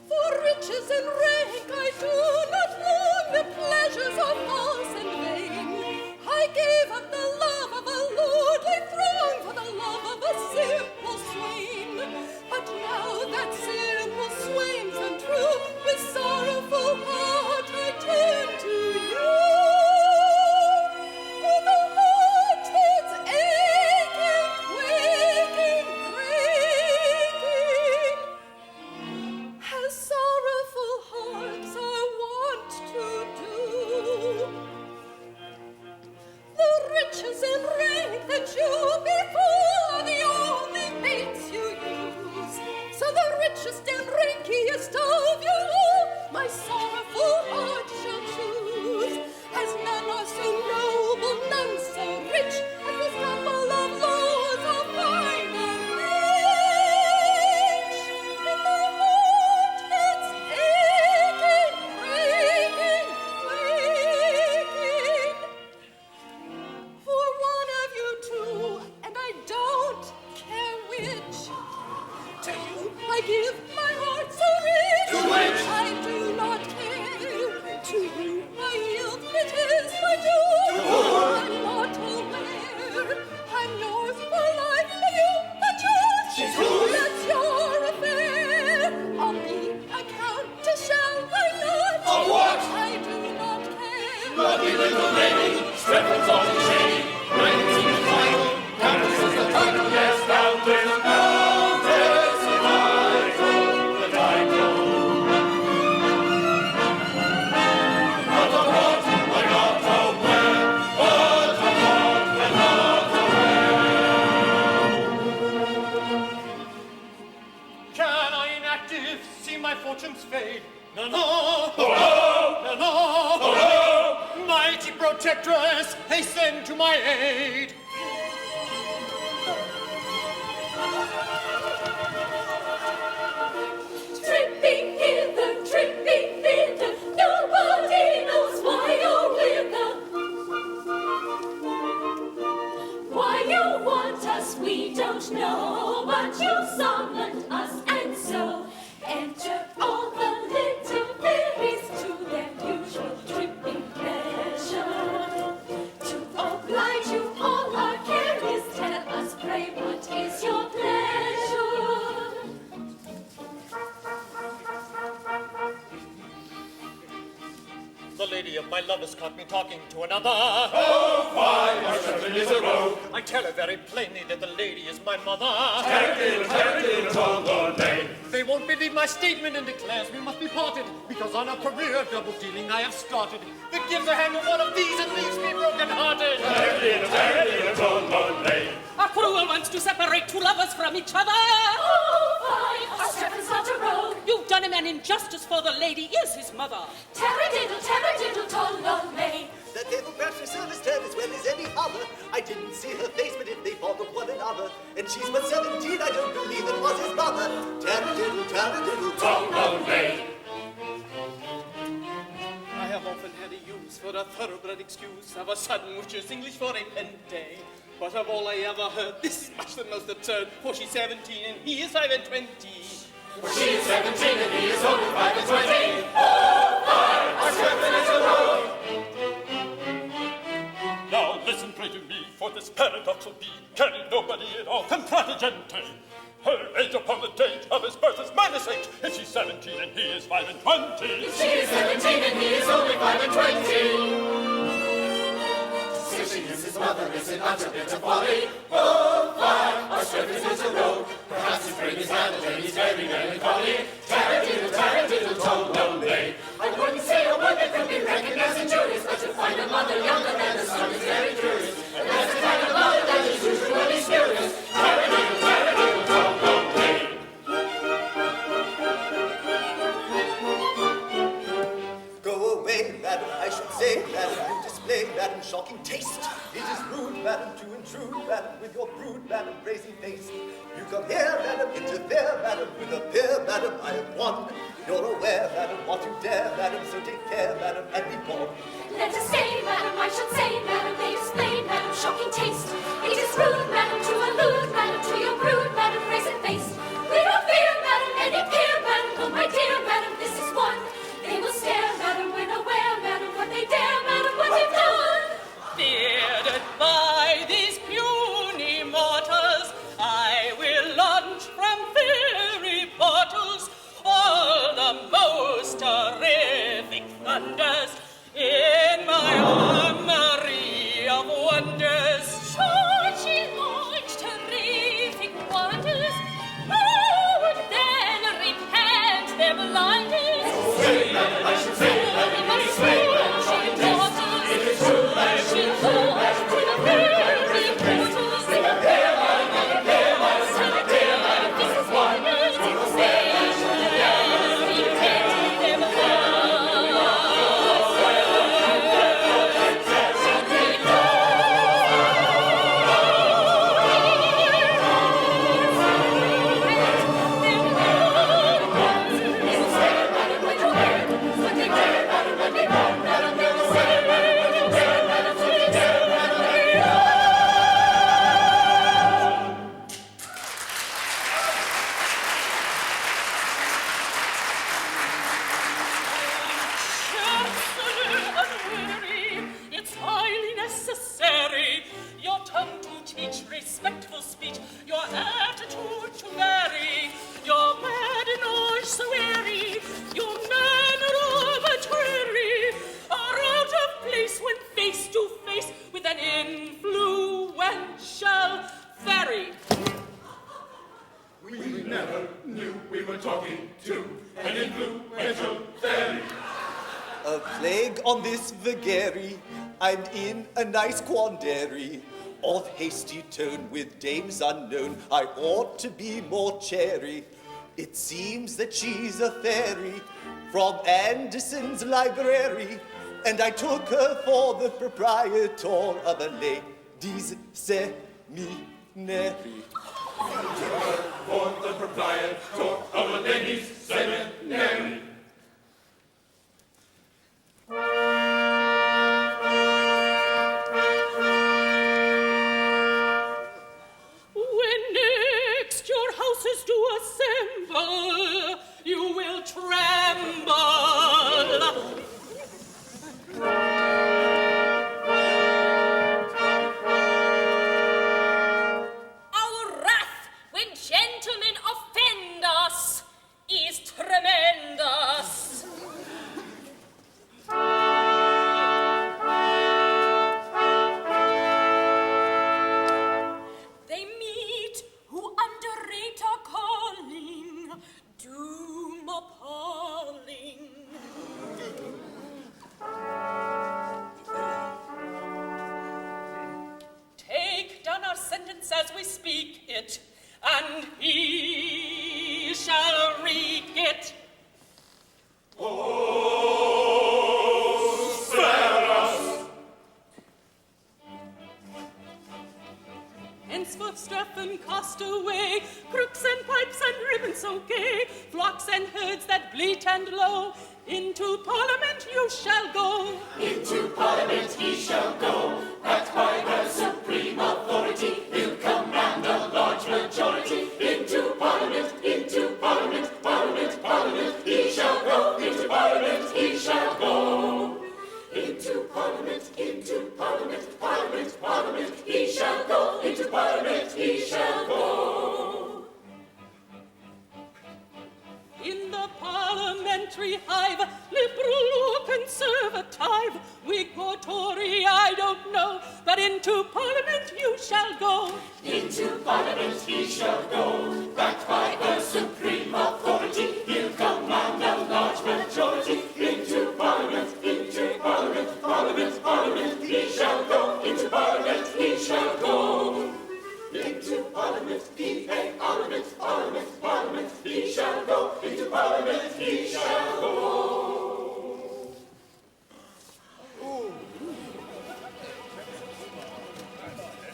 For riches and rank I do not long the pleasures of false and vain. I gave up the love of a lordly throng for the love of a simple swain. But now that simple swain's untrue, with sorrowful heart I turn to you. Oh, the heart that's aching, quaking, breaking, as sorrowful hearts are wont to do. The riches and rank that you before are the only baits you use. So the richest and rankiest of you all my sorrowful heart shall choose. As none are so noble, none so rich, as this couple of lords of fine arrange. In the heart that's aching, breaking, quaking, for one of you two, and I don't care which. To you I give my heart so rich. To which? I do not care. To you I yield, it is my due. I'm not aware. I'm yours for life, and you but yours. She's whose? That's your affair. On the account shall I not? Of what? I do not care. Lovely little lady, Strephon's awfully shady. Ranks in the title, Countess is the title, yes, Countess, Countess, the title, the title. Not a what, I not aware, but a what, I not aware. Can I inactive see my fortunes fade? No, no. Oh, No, no. oh, Mighty protectress, hasten to my aid. Tripping hither, tripping thither, nobody knows why or whither. Why you want us, we don't know, but you summoned us, and so enter all the little fairies to their usual tripping pleasure. To oblige you, all our care is, tell us, pray, what is your pleasure? The lady of my love has caught me talking to another. oh, fine, our Strephon is a rogue. I tell her very plainly that the lady is my mother. Terrible, all the name. They won't believe my statement and declares we must be parted, because on a career of double dealing I have started that gives a hand to one of these and leaves me broken-hearted. Terrible, all the name. A cruel wants to separate two lovers from each other. Oh, fine, our Strephon's not a rogue. You've done him an injustice, for the lady is his mother. Taradiddle, tollolay. The devil perhaps her service turn as well as any other. I didn't see her face, but if they thought of one another, and she's but 17, I don't believe it was his mother. Taradiddle, Tollolay. I have for a thoroughbred excuse of a sudden which is English for a pente. But of all I ever heard, this is much the most absurd, for she's 17 and he is 5 and 20. She is 17 and he is only 5 and 20. Oh, my, our servant is a rogue. Now listen, pray to me, for this paradoxal be carried nobody at all contradigente. Her age upon the date of his birth is -8. If she's 17 and he is 5 and 20. If she is 17 and he is only 5 and 20. Sishing is his mother, is an utter bit of folly. Oh, fine, our servant is a rogue. Perhaps his brain is handled and he's very melancholy. Taradiddle, told no lay. I wouldn't say a word that could be recognized and curious, but to find a mother younger than the son is very curious. And that's the kind of mother that is usually spurious. Taradiddle, told no lay. Go away, madam, I should say, madam, you display, madam, shocking taste. It is rude, madam, to intrude, madam, with your brood, madam, brazen face. You come here, madam, interfere, madam, with a pair, madam, I am one. You're aware, madam, what you dare, madam, so take care, madam, and be gone. Let us say, madam, I should say, madam, they display, madam, shocking taste. It is rude, madam, to allude, madam, to your brood, madam, brazen face. We don't fear, madam, any peer, madam, oh my dear, madam, this is one. They will stare, madam, when aware, madam, what they dare, madam, what they've done. Bearded by these puny mortals, I will launch from fairy portals all the most terrific thunders in my armory of wonders. Should she launch terrific wonders, who would then repent their blunders? Say, madam, I should say, madam, it is way, madam, shocking taste. It is true, madam, She launched with a fairy portals. with a pair, madam, and a pair, madam, and a pair, madam, this is one. We will say, It's highly necessary your tongue to teach respectful speech, your attitude to vary, your badinage so airy, your manner arbitrary, are out of place when face to face with an influential fairy. We never knew we were talking to an influential fairy. A plague on this vagary, I'm in a nice quandary. Of hasty tone with dames unknown, I ought to be more chary. It seems that she's a fairy from Anderson's library, and I took her for the proprietor of a ladies' seminary. For the proprietor of a ladies' seminary. When next your houses do assemble, you will tremble. Our wrath when gentlemen offend us is tremendous. They meet who underrate our calling, doom appalling. Take down our sentence as we speak it, and he shall wreak it. heads for stuff and cost away, crooks and pipes and ribbons so gay, flocks and herds that bleat and low. Into Parliament you shall go. Into Parliament he shall go, backed by the supreme authority. He'll command a large majority. Into Parliament, Parliament, Parliament, he shall go. Into Parliament he shall go. Into Parliament, Parliament, Parliament, he shall go. Into Parliament he shall go. In the parliamentary hive, liberal or conservative, Whig or Tory, I don't know, but into Parliament you shall go. Into Parliament he shall go, backed by the supreme authority. He'll command a large majority. Into Parliament, Parliament, Parliament, he shall go. Into Parliament he shall go. Into Parliament, Parliament, Parliament, Parliament, he shall go. Into Parliament he shall go.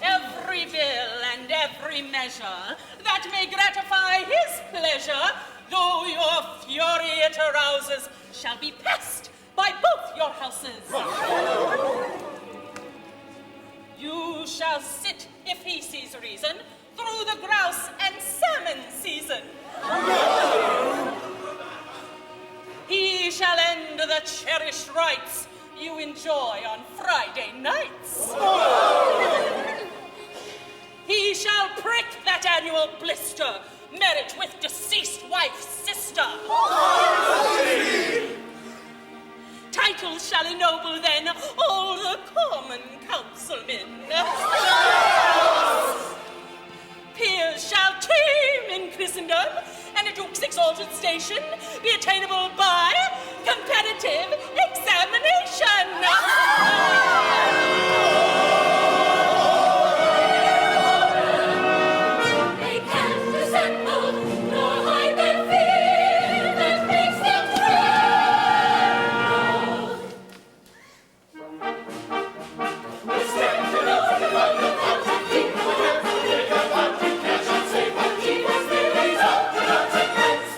Every bill and every measure that may gratify his pleasure, though your fury it arouses, shall be passed by both your houses. You shall sit, if he sees reason, through the grouse and salmon season. He shall end the cherished rights you enjoy on Friday nights. He shall prick that annual blister, marriage with deceased wife's sister. Titles shall ennoble then all the common councilmen. Peers shall tame in Christendom, and a duke's exalted station be attainable by competitive examination. They can't dissemble, nor hide their fear that makes them tremble. The standard of the unaccounted people they have wanted cash and say what he was there is out the consequence.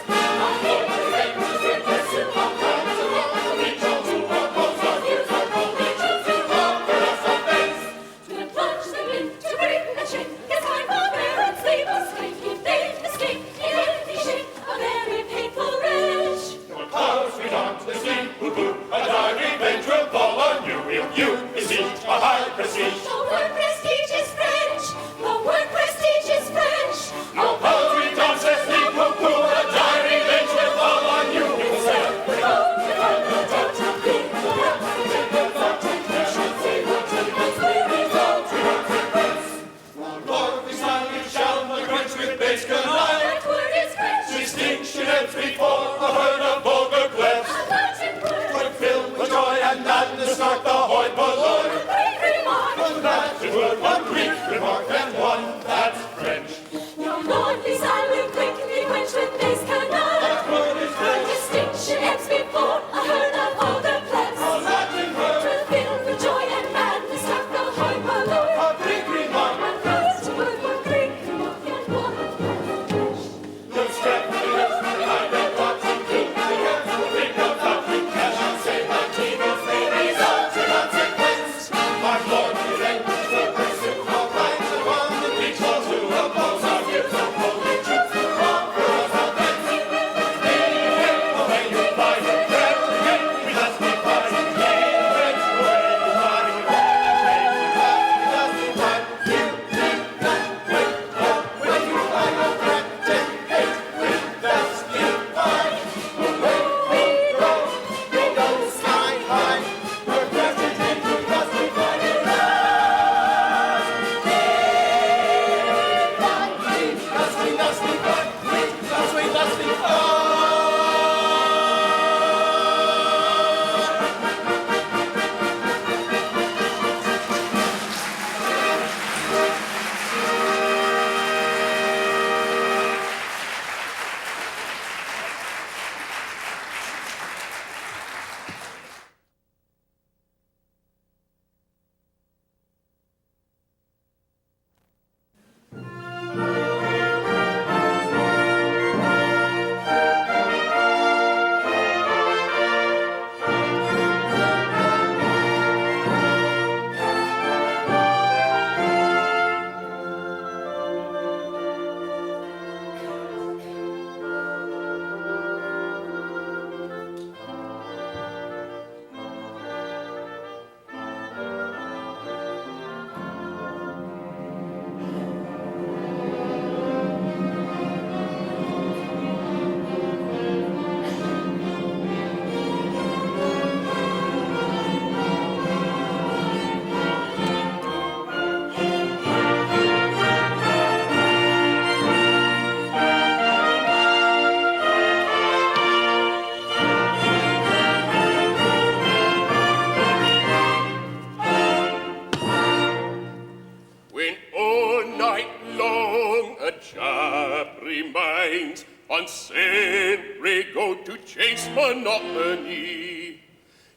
On Henry go to chase monotony.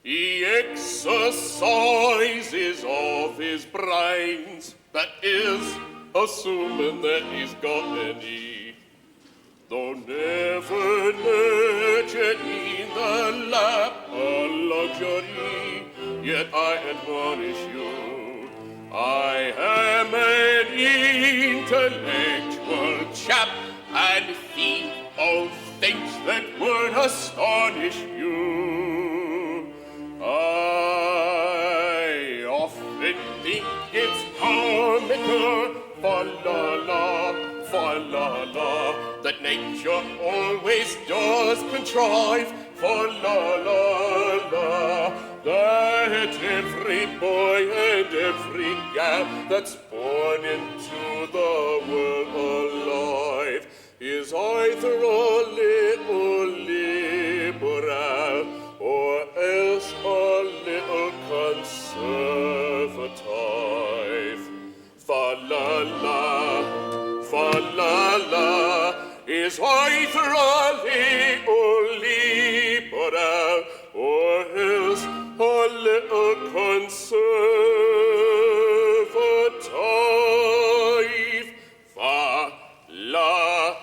He exercises of his brains, that is, assuming that he's got any. Though never nurtured in the lap of luxury, yet I admonish you, I am an intellectual chap, and think of things that would astonish you. I often think it's comical, fa-la-la, that nature always does contrive, fa-la-la-la, that every boy and every gal that's born into the world alive is either a little liberal or else a little conservative. Fa-la-la, fa-la-la, is either a little liberal or else a little conservative. Fa-la-la.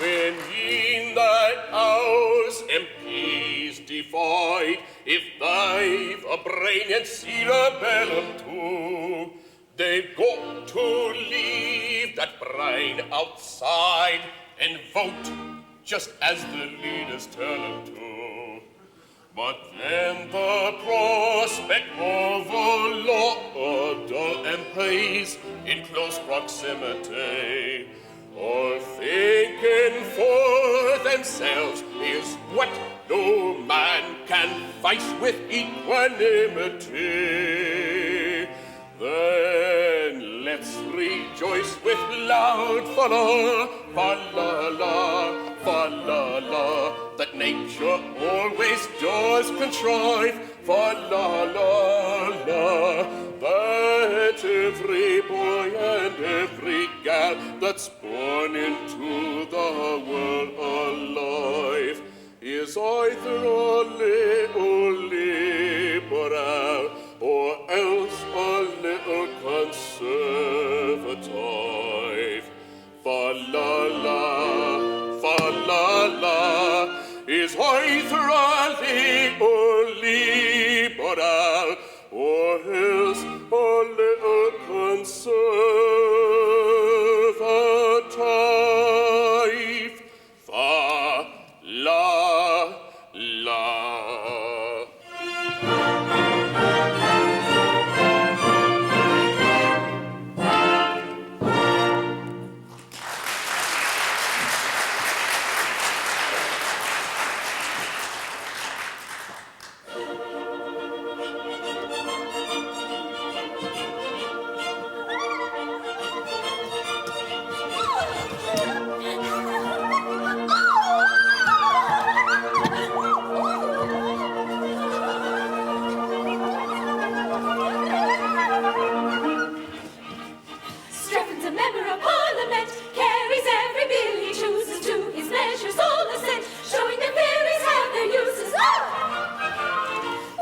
When in that house MPs divide, if they've a brain and cerebellum too, they've got to leave that brain outside and vote just as the leaders tell them to. But then the prospect of a lot of dull MPs in close proximity, or thinking for themselves, is what no man can face with equanimity. Then let's rejoice with loud fa-la, fa-la-la, fa-la-la, that nature always does contrive, fa-la-la-la, that every boy and every gal that's born into the world alive is either a little liberal or else a little conservative. Fa-la-la, fa-la-la, is either a little liberal or else a little conservative. Fa-la-la. Strephon's a member of Parliament, carries every bill he chooses to his measures all assent, showing that fairies have their uses.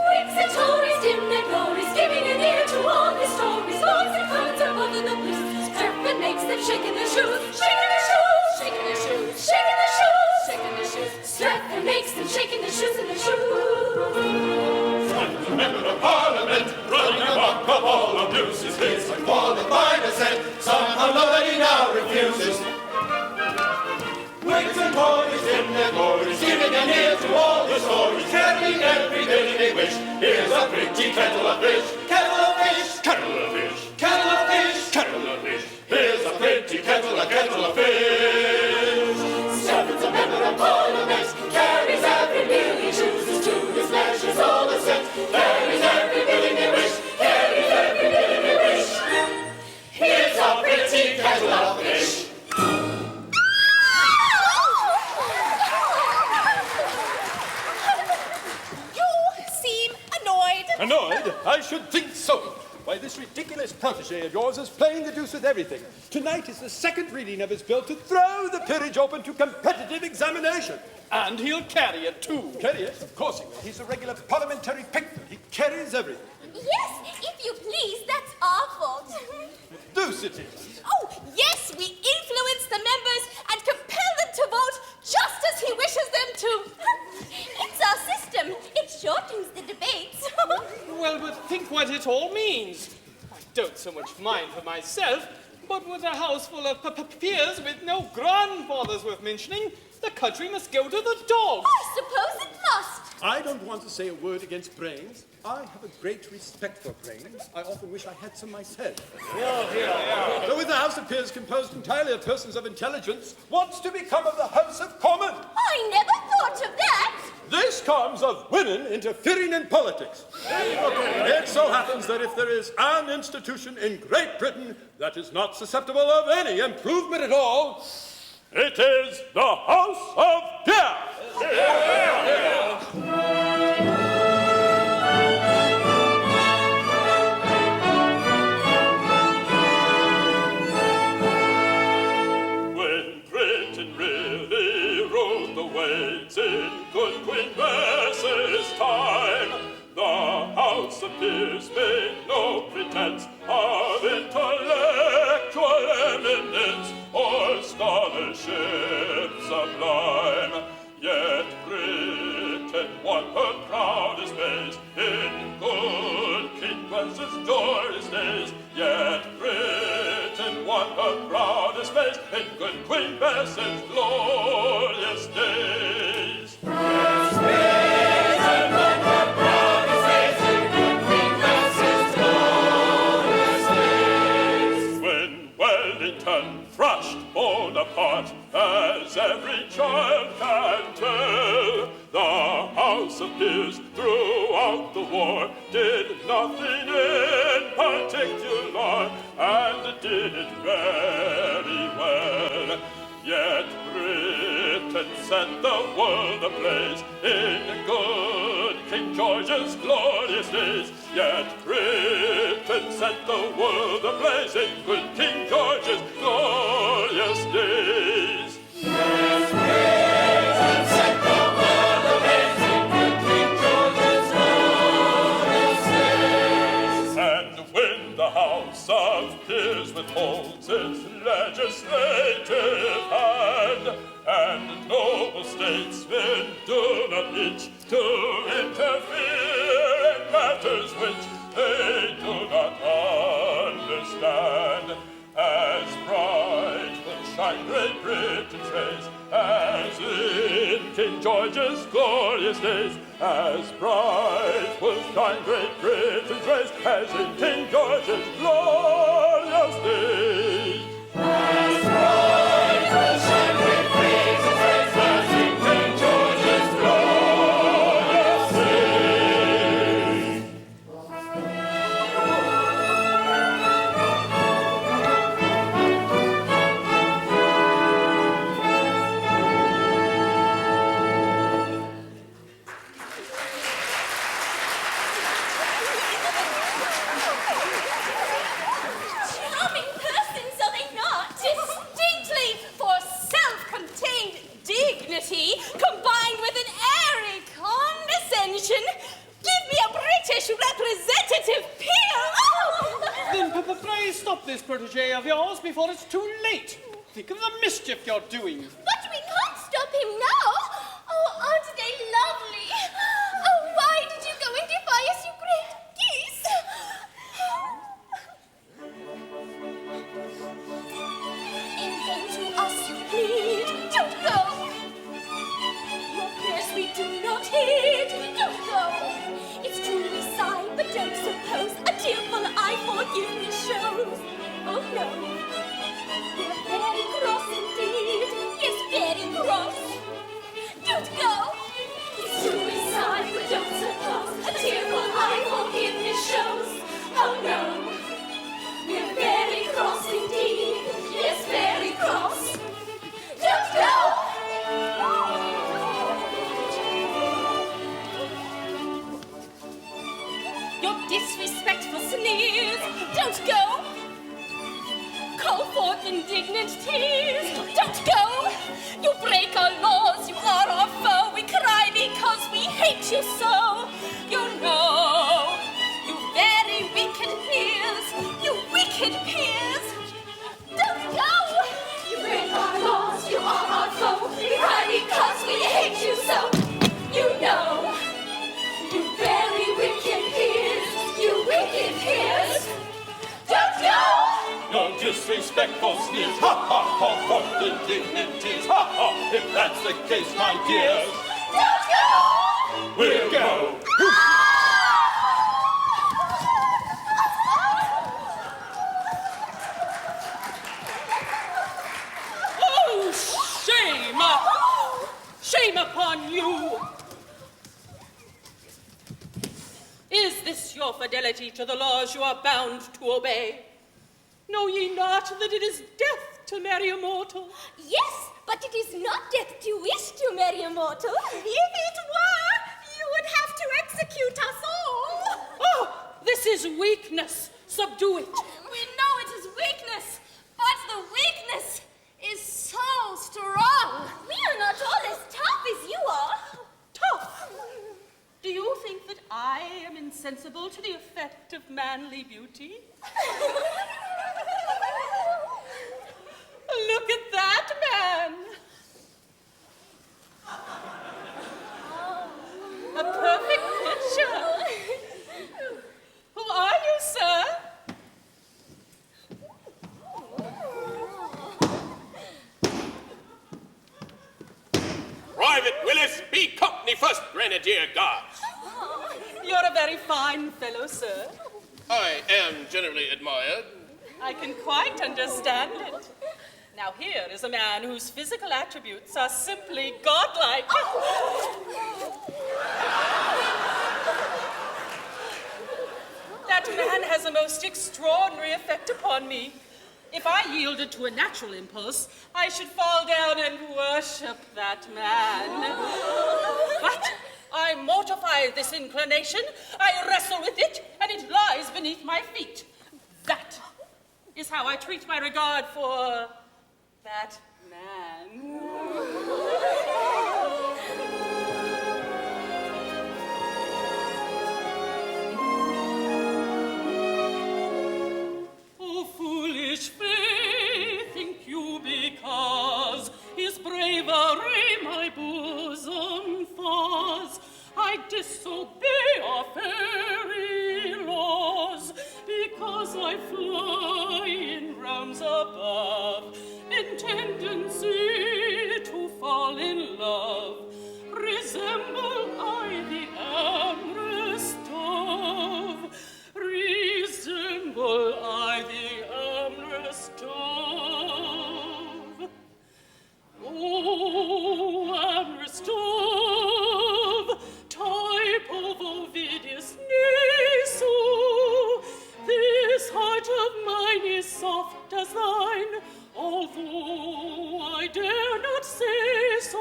Whigs and Tories dim their glories, giving an ear to all his stories. Lords and commons are bothered the blues. Strephon makes them shake in their shoes, shaking their shoes, shaking their shoes, shaking their shoes, shaking their shoes. Strephon makes them shake in their shoes and their shoes. Strephon's a member of Parliament, running amok of all abuses. His unqualified assent, somehow nobody now refuses. Whigs and Tories in their glories, giving an ear to all the stories, carrying every bill they wish. Here's a pretty kettle of fish, kettle of fish, kettle of fish, kettle of fish, kettle of fish. Here's a pretty kettle of fish. Strephon's a member of Parliament, carries every bill he chooses to his measures all assent, carries every bill they wish, carries every bill they wish. Here's a pretty kettle of fish. You seem annoyed. should think so. Why, this ridiculous protégé of yours is playing the deuce with everything. Tonight is the second reading of his bill to throw the peerage open to competitive examination. And he'll carry it, too. Carry it? Of course he will. He's a regular parliamentary picnic. He carries everything. Yes, if you please, that's our fault. Deuce it is. Oh, yes, we influence the members and compel them to vote just as he wishes them to. It's our system. It shortens the debates. Well, but think what it all means. I don't so much mind for myself, but with a house full of peers with no grandfathers worth mentioning, the country must go to the dogs. I suppose it must. I don't want to say a word against brains. I have a great respect for brains. I often wish I had some myself. So with the House of Peers composed entirely of persons of intelligence, what's to become of the House of Commons? I never thought of that. This comes of women interfering in politics. It so happens that if there is an institution in Great Britain that is not susceptible of any improvement at all, it is the House of Peers. When Britain really ruled the waves in good Queen Bess's time, the House of Peers made no pretense of intellectual eminence or scholarship sublime. Yet Britain won her proudest days in good King Bess's joyous days. Yet Britain won her proudest days in good Queen Bess's glorious days. Yes, Britain won her proudest days in good Queen Bess's glorious days. When Wellington thrashed Bonaparte, as every child can tell, the House of Peers throughout the war did nothing in particular, and did it very well. Yet Britain set the world ablaze in good King George's glorious days. Yet Britain set the world ablaze in good King George's glorious days. Yes, Britain set the world ablaze in good King George's glorious days. And when the House of Peers withholds its legislative hand, and noble statesmen do not itch to interfere in matters which they do not understand, as bright will shine Great Britain's rays, as in King George's glorious days, as bright will shine Great Britain's rays, as in King George's glorious days. As bright will shine Great Britain's rays, as in King George's glorious days. Charming persons, are they not? Distinctly for self-contained dignity combined with an airy condescension. Give me a British representative peer! Then pray stop this protégé of yours before it's too late. Think of the mischief you're doing. But we can't stop him now. Oh, aren't they lovely? Oh, why did you go and defy us, you great geese? In vain to us you plead. Don't go. Your prayers we do not heed. Don't go. It's true we sigh, but don't suppose a tearful eye forgiveness shows. Oh no. We're very cross indeed. Yes, very cross. Don't go. It's true we sigh. disrespectful sneers. Don't go. Call forth indignant tears. Don't go. You break our laws, you are our foe. We cry because we hate you so. You know, you very wicked peers. You wicked peers. Don't go. You break our laws, you are our foe. We cry because we hate you so. You know, you very wicked peers. You wicked peers. Don't go. No disrespectful sneers, ha ha ha, for the dignities, ha ha, if that's the case, my dears. Don't go! We'll go. Oh, shame! Shame upon you! Is this your fidelity to the laws you are bound to obey? Know ye not that it is death to marry a mortal? Yes, but it is not death to wish to marry a mortal. If it were, you would have to execute us all. Oh, this is weakness. Subdue it. We know it is weakness, but the weakness is so strong. We are not all as tough as you are. Tough? Do you think that I am insensible to the effect of manly beauty? Look at that man! A perfect picture. Who are you, sir? Private Willis, B Company, 1st Grenadier Guards. You're a very fine fellow, sir. I am generally admired. I can quite understand it. Now here is a man whose physical attributes are simply godlike. That man has a most extraordinary effect upon me. If I yielded to a natural impulse, I should fall down and worship that man. But I mortify this inclination, I wrestle with it, and it lies beneath my feet. That is how I treat my regard for that man. Oh, foolish faith, think you because his bravery my bosom thaws, I disobey our fairy laws, because I fly in realms above, in tendency to fall in love, resemble I the amorous dove, resemble I the amorous dove. Oh, amorous dove, type of Ovidius Naso, this heart of mine is soft as thine, although I dare not say so.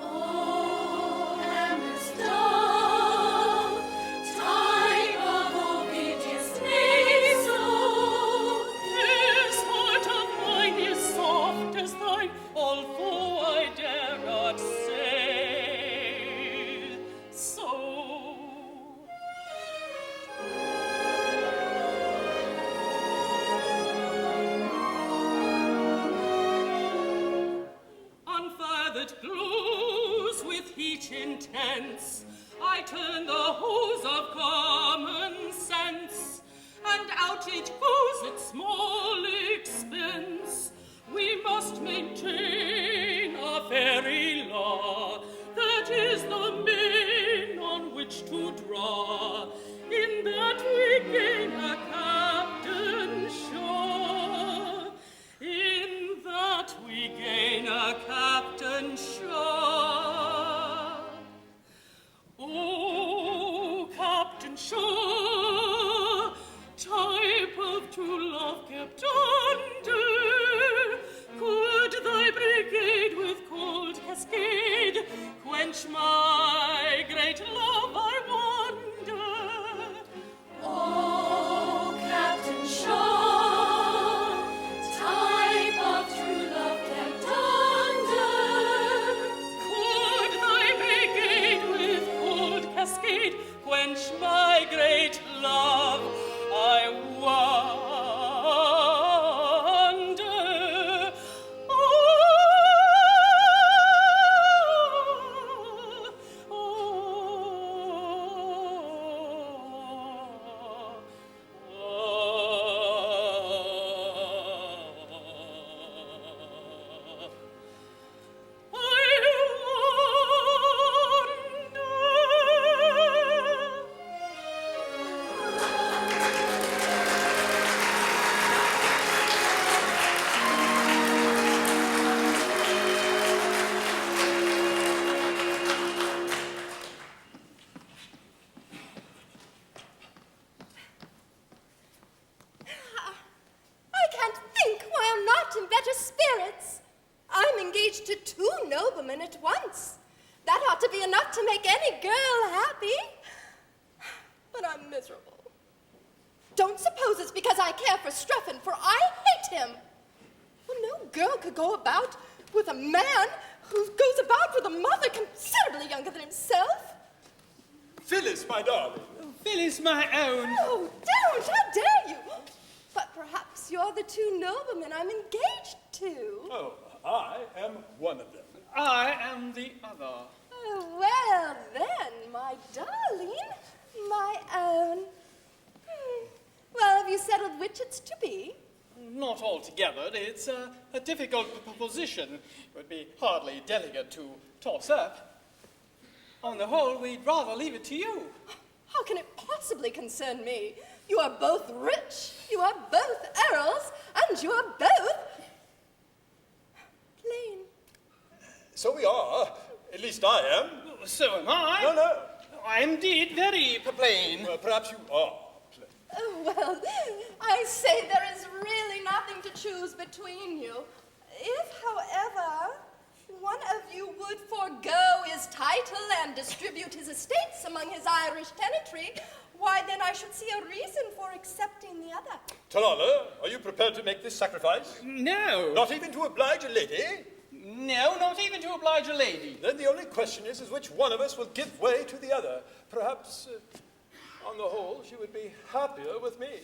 Oh, amorous dove, type of Ovidius Naso, this heart of mine is soft as thine, although I dare not say so. On fire that glows with heat intense, I turn the hose of common sense, and out it goes at small expense. We must maintain a very law, that is the main on which to draw, in that we gain a captain sure, in that we gain a captain sure. Oh, Captain Shaw, type of true love kept under, could thy brigade engaged to 2 noblemen at once. That ought to be enough to make any girl happy. But I'm miserable. Don't suppose it's because I care for Strephon, for I hate him. Well, no girl could go about with a man who goes about with a mother considerably younger than himself. Phyllis, my darling. Phyllis, my own. Oh, don't! How dare you! But perhaps you're the 2 noblemen I'm engaged to. Oh, I am one of them. I am the other. Oh, well then, my darling, my own. Well, have you settled which it's to be? Not altogether. It's a difficult proposition. It would be hardly delicate to toss up. On the whole, we'd rather leave it to you. How can it possibly concern me? You are both rich, you are both earls, and you are both plain. So we are. At least I am. So am I. No. I'm indeed very plain. Well, perhaps you are. Oh, well, I say there is really nothing to choose between you. If, however, one of you would forego his title and distribute his estates among his Irish tenantry, why, then I should see a reason for accepting the other. Talala, are you prepared to make this sacrifice? No. Not even to oblige a lady? No, not even to oblige a lady. Then the only question is which one of us will give way to the other. Perhaps, on the whole, she would be happier with me.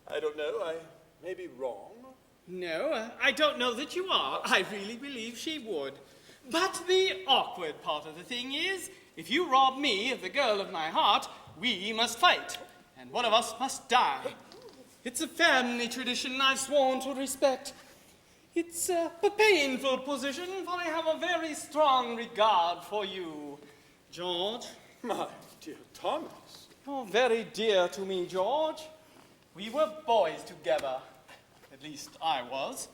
I don't know. I may be wrong. No, I don't know that you are. I really believe she would. But the awkward part of the thing is, if you rob me of the girl of my heart, we must fight, and one of us must die. It's a family tradition I've sworn to respect. It's a painful position, for I have a very strong regard for you, George. My dear Thomas. You're very dear to me, George. We were boys together. At least I was.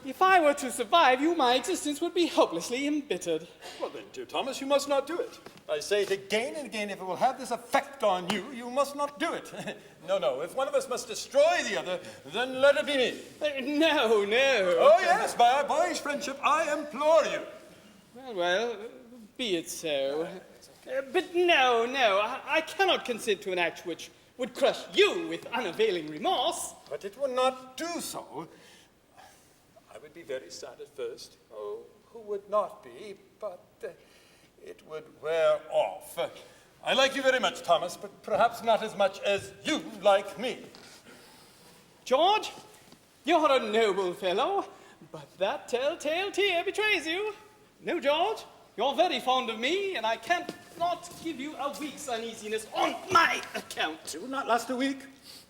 If I were to survive you, my existence would be hopelessly embittered. Well then, dear Thomas, you must not do it. I say it again and again, if it will have this effect on you, you must not do it. No, if one of us must destroy the other, then let it be me. No. Oh yes, by our boyish friendship, I implore you. Well, be it so. But no, I cannot consent to an act which would crush you with unavailing remorse. But it will not do so. I would be very sad at first. Oh, who would not be? But it would wear off. I like you very much, Thomas, but perhaps not as much as you like me. George, you're a noble fellow, but that telltale tear betrays you. No, George, you're very fond of me, and I can't not give you a week's uneasiness on my account. It will not last a week.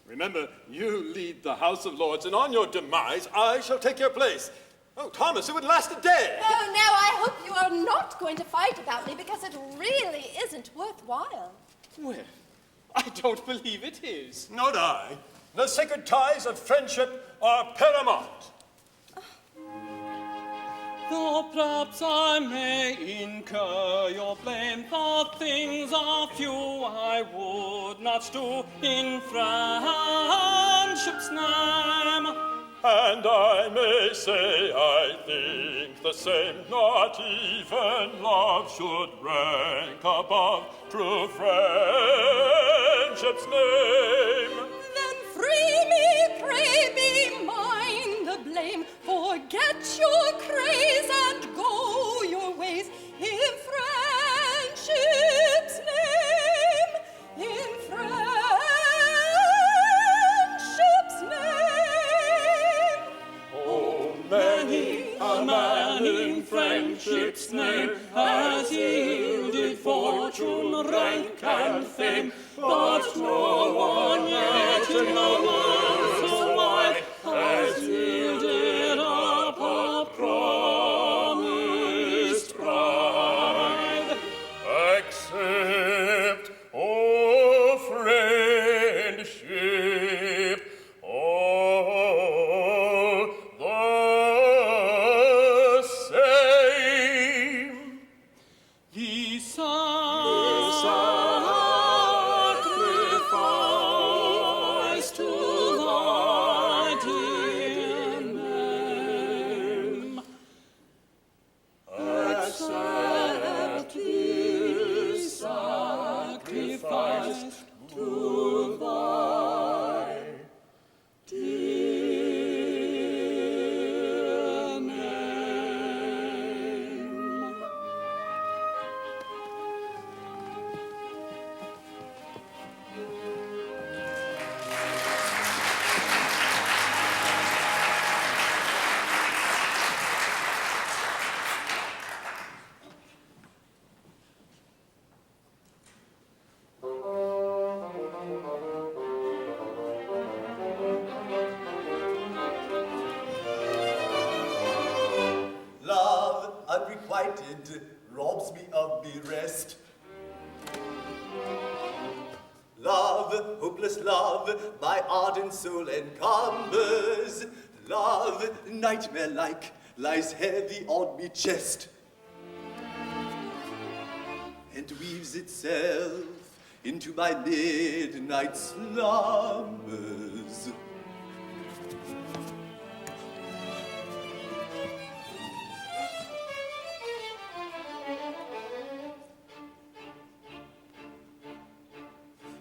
Remember, you lead the House of Lords, and on your demise, I shall take your place. Oh, Thomas, it would last a day. Oh, now I hope you are not going to fight about me, because it really isn't worthwhile. Well, I don't believe it is. Not I. The sacred ties of friendship are paramount. Though perhaps I may incur your blame, for things are few I would not do in friendship's name. And I may say I think the same, not even love should rank above true friendship's name. Then free me, pray be mine the blame, forget your craze and go your ways in friendship's name, in friendship's name. Oh, many a man in friendship's name has yielded fortune, rank, and fame, but no one yet in the world so wide has yielded up a promised bride. Accept, oh friendship, all the same. The sacrifice robs me of me rest. Love, hopeless love, my ardent soul encumbers. Love, nightmare-like, lies heavy on me chest, and weaves itself into my midnight slumbers.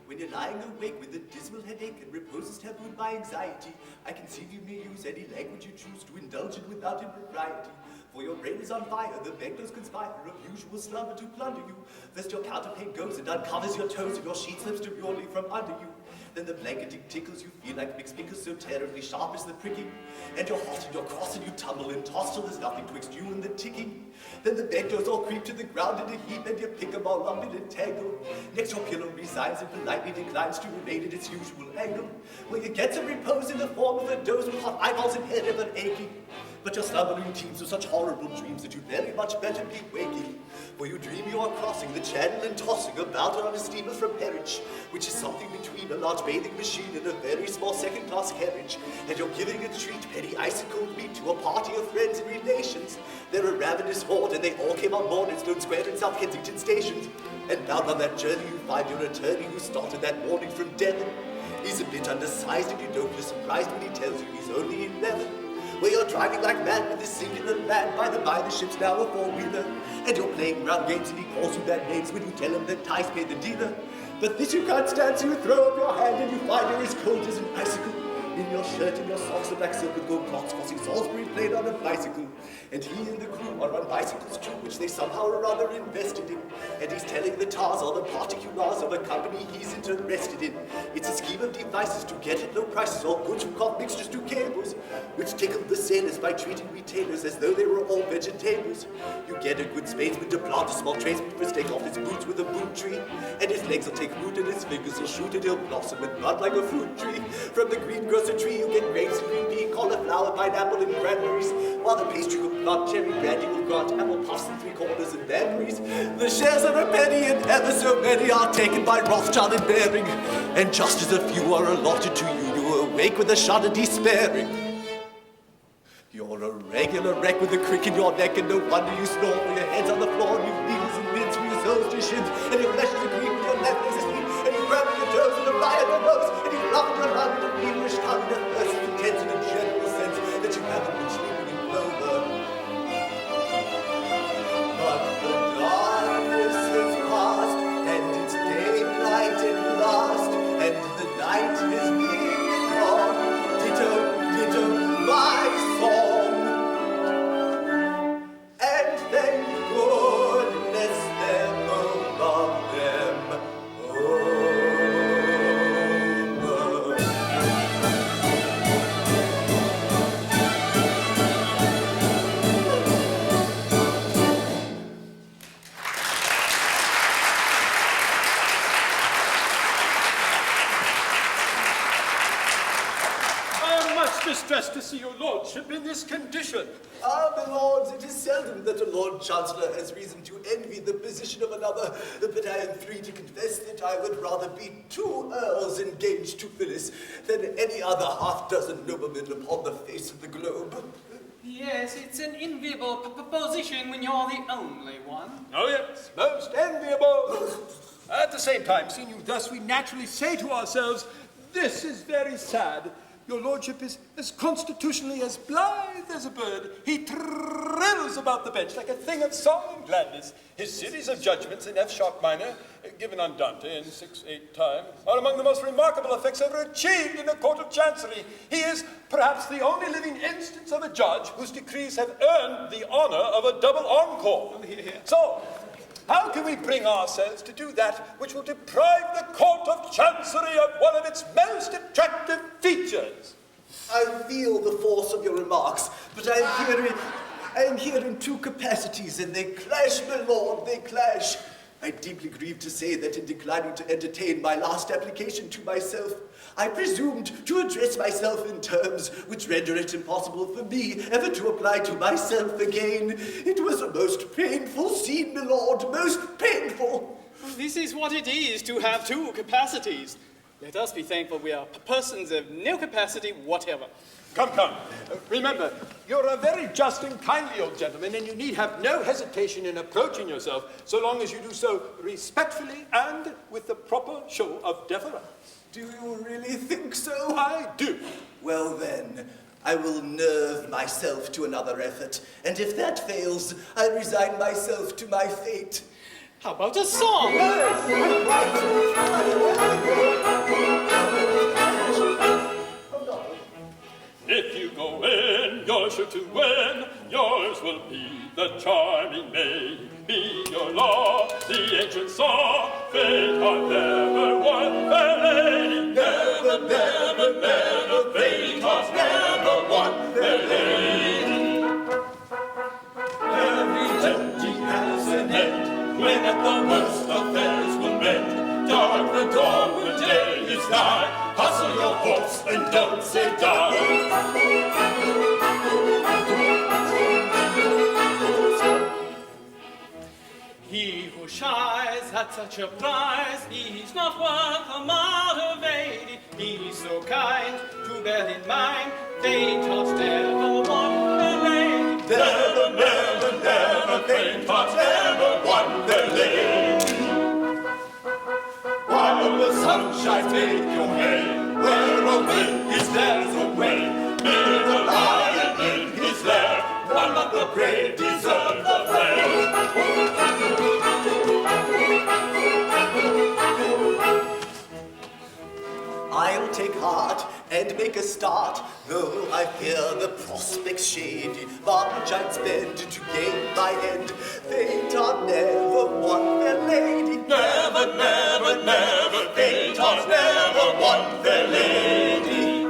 When you're lying awake with a dismal headache and repose is tabooed by anxiety, I conceive you may use any language you choose to indulge in without impropriety. For your brain is on fire, the beggars conspire of usual slumber to plunder you. First your counterpane goes and uncovers your toes, and your sheet slips demurely from under you. Then the blanketing tickles you feel like mixed pickers, so terribly sharp is the pricking. And you're hot and you're cross and you tumble and toss till there's nothing twixt you and the ticking. Then the beggars all creep to the ground in a heap, and you pick 'em all up in a tangle. Next your pillow resigns and politely declines to remain at its usual angle, where you get some repose in the form of a doze with hot eyeballs and head ever aching. But your slumbering teems with such horrible dreams that you'd very much better be waking. For you dream you are crossing the channel and tossing about on a steamer from Harwich, which is something between a large bathing machine and a very small second-class carriage. And you're giving a treat, penny ice-cold meat, to a party of friends and relations. They're a ravenous horde, and they all came on board at Sloane Square and South Kensington stations. And bound on that journey you find your attorney who started that morning from Devon. He's a bit undersized, and you don't feel surprised when he tells you he's only 11. Where you're driving like mad with this singular lad, by the ship's now a four-wheeler. And you're playing round games and he calls you bad names when you tell him that Tice paid the dealer. But this you can't stand, so you throw up your hand and you find you're as cold as an icicle. In your shirt and your socks, the black silk with gold clocks, crossing Salisbury Plain on a bicycle. And he and the crew are on bicycles too, which they somehow or other invested in. And he's telling the tars all the particulars of a company he's interested in. It's a scheme of devices to get at low prices all goods from cough mixtures to cables, which tickled the sailors by treating retailers as though they were all vegetables. You get a good spadesman to plant a small tradesman for stake off his boots with a boot tree, and his legs will take root and his fingers will shoot and he'll blossom and bud like a fruit tree. From the greengrocer's tree you get grapes and green pea, cauliflower, pineapple and cranberries, while the pastry will plant cherry brandy will grant apple puffs and three-quarters and berries. The shares of a penny and ever so many are taken by Rothschild and Baring, and just as a few are allotted to you, you awake with a shudder despairing. You're a regular wreck with a crick in your neck, and no wonder you snore, for your head's on the floor, and you've needles and bits for your soles to your shins, and your flesh is a creep, and your left is a sleep, and you grab your toes and a riot your nose, and you love your run and a feverish tongue, and a thirst and intense in a general sense that you haven't been sleeping in clover. But the darkness has passed, and it's daylight at last, and the night is being gone. Ditto, ditto, my song. And thank goodness they're both of them over. Distressed to see your lordship in this condition. Ah, my lords, it is seldom that a Lord Chancellor has reason to envy the position of another, but I am free to confess that I would rather be 2 earls engaged to Phyllis than any other half-dozen noblemen upon the face of the globe. Yes, it's an enviable position when you're the only one. Oh yes, most enviable. At the same time, seeing you thus, we naturally say to ourselves, this is very sad. Your lordship is as constitutionally as blithe as a bird. He trills about the bench like a thing of song and gladness. His series of judgments in F sharp minor, given on Dante in 6/8 time, are among the most remarkable effects ever achieved in the court of chancery. He is perhaps the only living instance of a judge whose decrees have earned the honor of a double encore. So, how can we bring ourselves to do that which will deprive the Court of Chancery of one of its most attractive features? I feel the force of your remarks, but I am here in 2 capacities, and they clash, my lord, they clash. I deeply grieve to say that in declining to entertain my last application to myself, I presumed to address myself in terms which render it impossible for me ever to apply to myself again. It was a most painful scene, my lord, most painful. This is what it is to have two capacities. Let us be thankful we are persons of no capacity whatever. Come, come. Remember, you're a very just and kindly old gentleman, and you need have no hesitation in approaching yourself, so long as you do so respectfully and with the proper show of deference. Do you really think so? I do. Well then, I will nerve myself to another effort, and if that fails, I resign myself to my fate. How about a song? If you go in, you're sure to win. Yours will be the charming maid. Be your law, the ancient saw. Fate hath never won fair lady. Never, never, never. Fate hath never won fair lady. Every tempting has an end. When at the worst affairs will mend. Dark the dawn when day is nigh. Hustle your horse and don't say die. He who shies at such a prize, he's not worth a model lady. He's so kind to bear in mind, faint hearts never won their lady. Never, never, never, faint hearts never won their lady. While the sunshine take your way, where a wind is there's a way. Near the lion in his lair, none of the prey deserve the flame. I'll take heart and make a start, though I fear the prospect's shady. Much I'd spend to gain my end. Fate hath never won their lady. Never, never, never, fate hath never won their lady.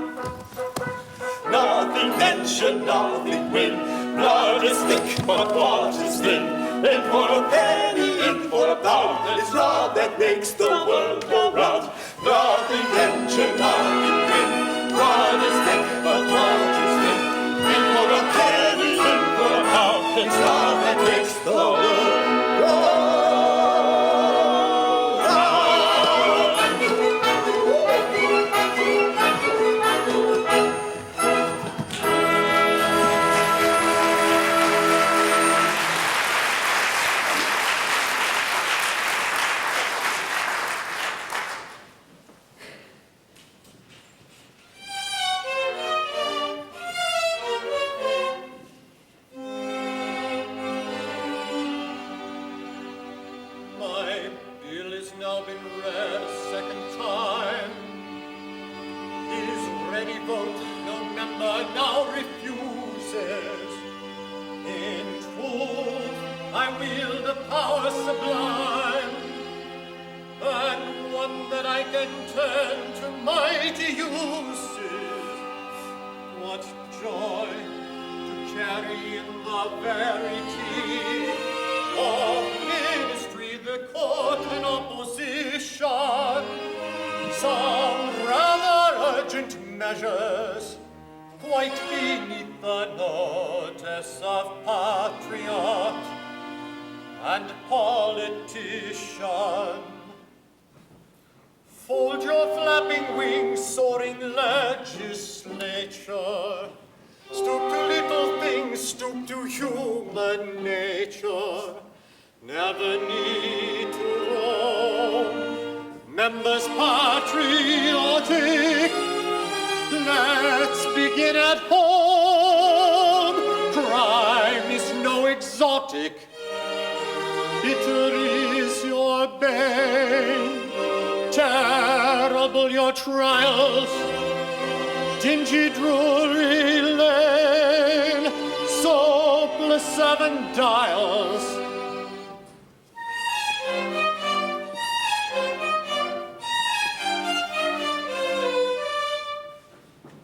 Nothing venture, nothing win. Blood is thick, but water's thin. In for a penny, in for a pound. It's love that makes the world go round. Nothing venture, nothing win. Blood is thick, but water's thin. In for a penny, in for a pound. It's love that makes the world go round. Bitter is your bane, terrible your trials, dingy Drury Lane, soapless 7 dials.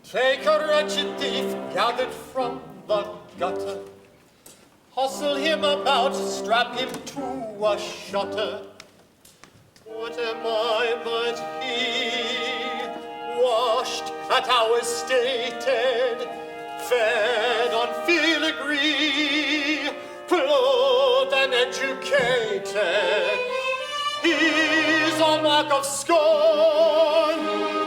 Take a wretched thief gathered from the gutter, hustle him about, strap him to a shutter. What am I but he, washed at hours stated, fed on filigree, clothed and educated? He's a mark of scorn.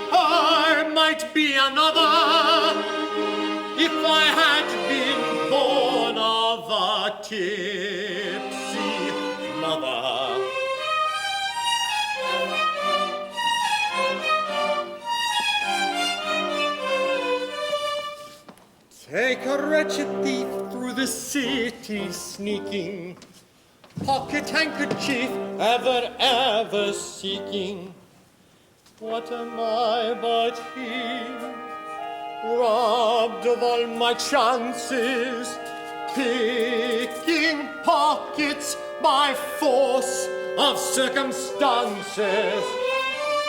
I might be another if I had been born of a tipsy mother. Take a wretched thief through the city sneaking, pocket handkerchief ever seeking. What am I but he, robbed of all my chances, picking pockets by force of circumstances?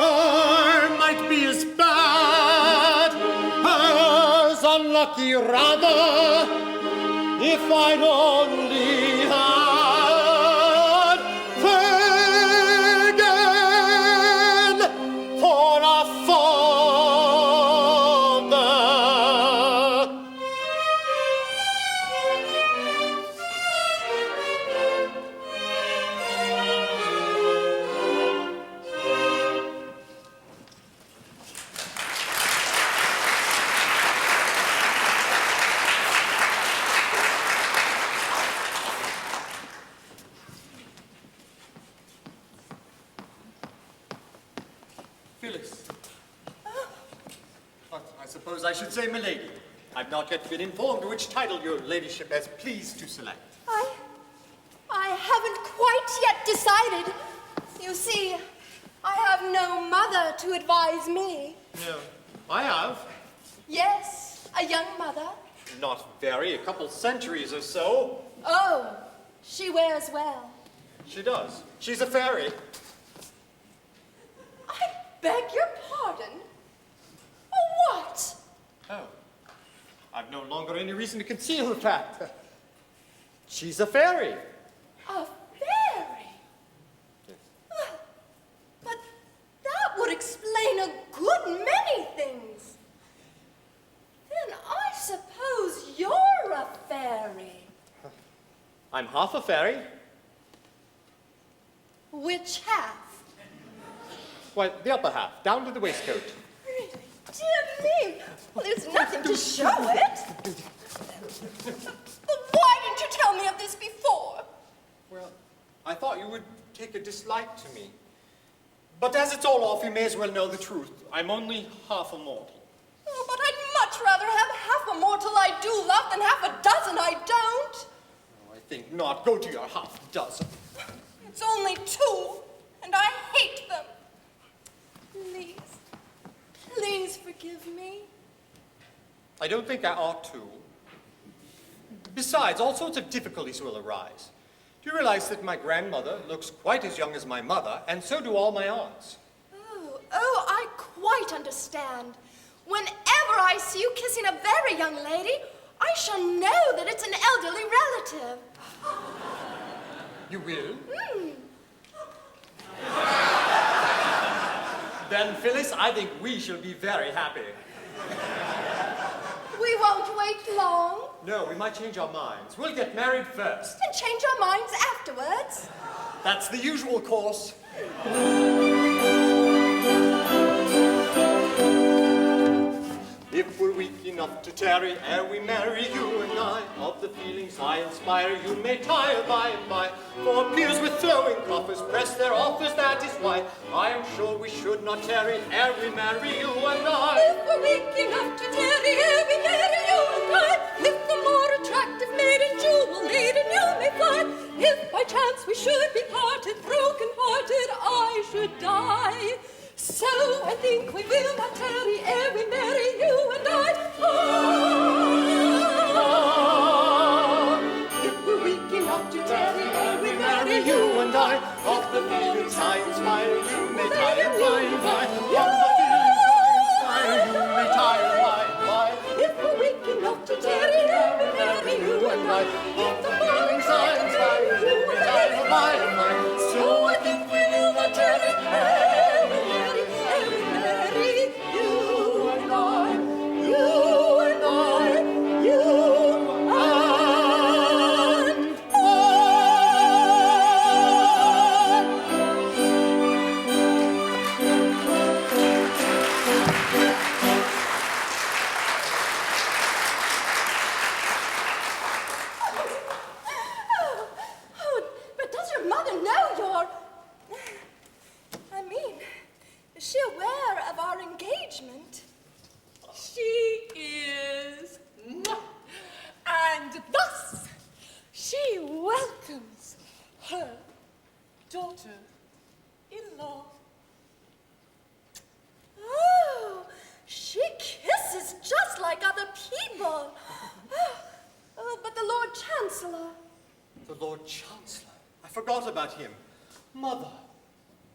I might be as bad, as unlucky rather, if I'd only had Fagin for a father. Phyllis. But I suppose I should say milady. I've not yet been informed which title your ladyship has pleased to select. I haven't quite yet decided. You see, I have no mother to advise me. No, I have. Yes, a young mother. Not very, a couple centuries or so. Oh, she wears well. She does. She's a fairy. I beg your pardon? What? Oh, I've no longer any reason to conceal the fact. She's a fairy. A fairy? But that would explain a good many things. Then I suppose you're a fairy. I'm half a fairy. Which half? Why, the upper half, down to the waistcoat. Really? Dear me. Well, there's nothing to show it. But why didn't you tell me of this before? Well, I thought you would take a dislike to me. But as it's all off, you may as well know the truth. I'm only half a mortal. Oh, but I'd much rather have half a mortal I do love than half a dozen I don't. Oh, I think not. Go to your half dozen. It's only two, and I hate them. Please forgive me. I don't think I ought to. Besides, all sorts of difficulties will arise. Do you realize that my grandmother looks quite as young as my mother, and so do all my aunts? Oh, I quite understand. Whenever I see you kissing a very young lady, I shall know that it's an elderly relative. You will? Then, Phyllis, I think we shall be very happy. We won't wait long. No, we might change our minds. We'll get married first. And change our minds afterwards. That's the usual course. If we're weak enough to tarry ere we marry, you and I, of the feelings I inspire, you may tire by and by. For peers with flowing coffers press their offers, that is why I am sure we should not tarry ere we marry, you and I. If we're weak enough to tarry ere we marry, you and I, with the more attractive maiden, jewel laden, you may fly. If by chance we should be parted, broken-hearted, I should die. So I think we will not tarry ere we marry, you and I. If we're weak enough to tarry ere we marry, you and I, of the feelings I inspire, you may tire by and by. Of the feelings I inspire, you may tire by and by. If we're weak enough to tarry ere we marry, you and I, of the feelings I inspire, you may tire by and by. So I think we will not tarry her daughter-in-law. Oh, she kisses just like other people. Oh, but the Lord Chancellor. The Lord Chancellor? I forgot about him. Mother,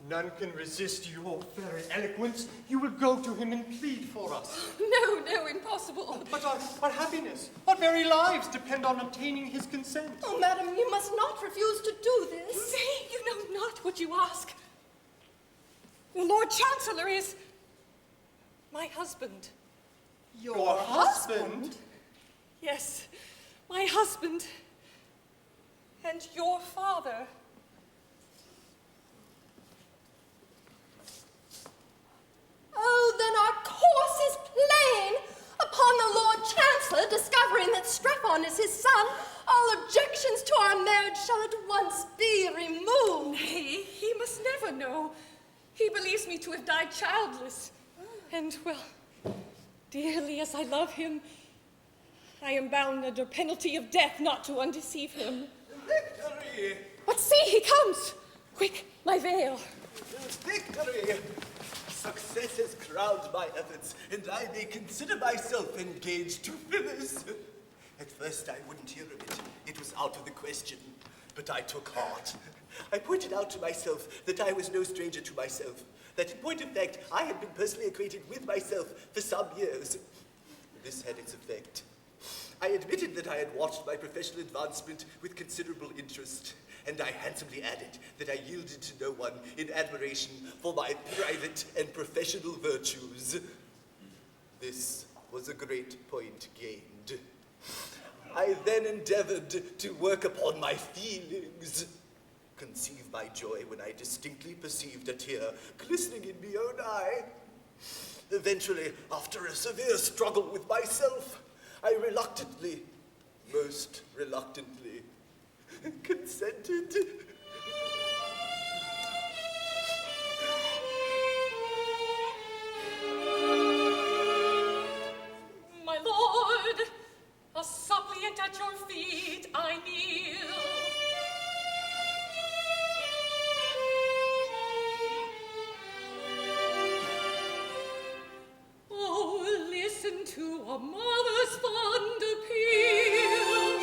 none can resist your very eloquence. You will go to him and plead for us. No, impossible. But our happiness, our very lives depend on obtaining his consent. Oh, madam, you must not refuse to do this. Say you know not what you ask. The Lord Chancellor is my husband. Your husband? Yes, my husband. And your father. Oh, then our course is plain. Upon the Lord Chancellor discovering that Strephon is his son, all objections to our marriage shall at once be removed. Nay, he must never know. He believes me to have died childless. And, well, dearly as I love him, I am bound under penalty of death not to undeceive him. Victory! But see, he comes! Quick, my veil. Victory! Success has crowned my efforts, and I may consider myself engaged to Phyllis. At first I wouldn't hear of it. It was out of the question. But I took heart. I pointed out to myself that I was no stranger to myself, that in point of fact I had been personally acquainted with myself for some years. This had its effect. I admitted that I had watched my professional advancement with considerable interest, and I handsomely added that I yielded to no one in admiration for my private and professional virtues. This was a great point gained. I then endeavored to work upon my feelings. Conceive my joy when I distinctly perceived a tear glistening in my own eye. Eventually, after a severe struggle with myself, I reluctantly, most reluctantly, consented. My lord, a suppliant at your feet I kneel. Oh, listen to a mother's fond appeal.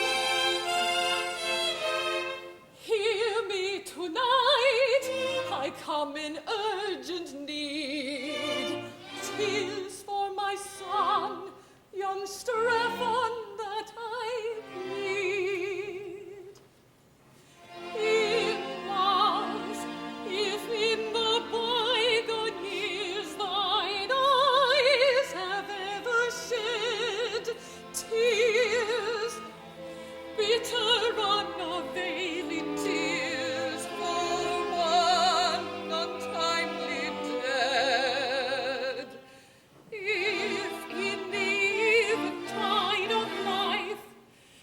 Hear me tonight, I come in urgent need. 'Tis for my son, young Strephon, that I plead. It was, if in the bygone years thine eyes have ever shed tears, bitter unavailing tears for one untimely dead. If in the eventide of life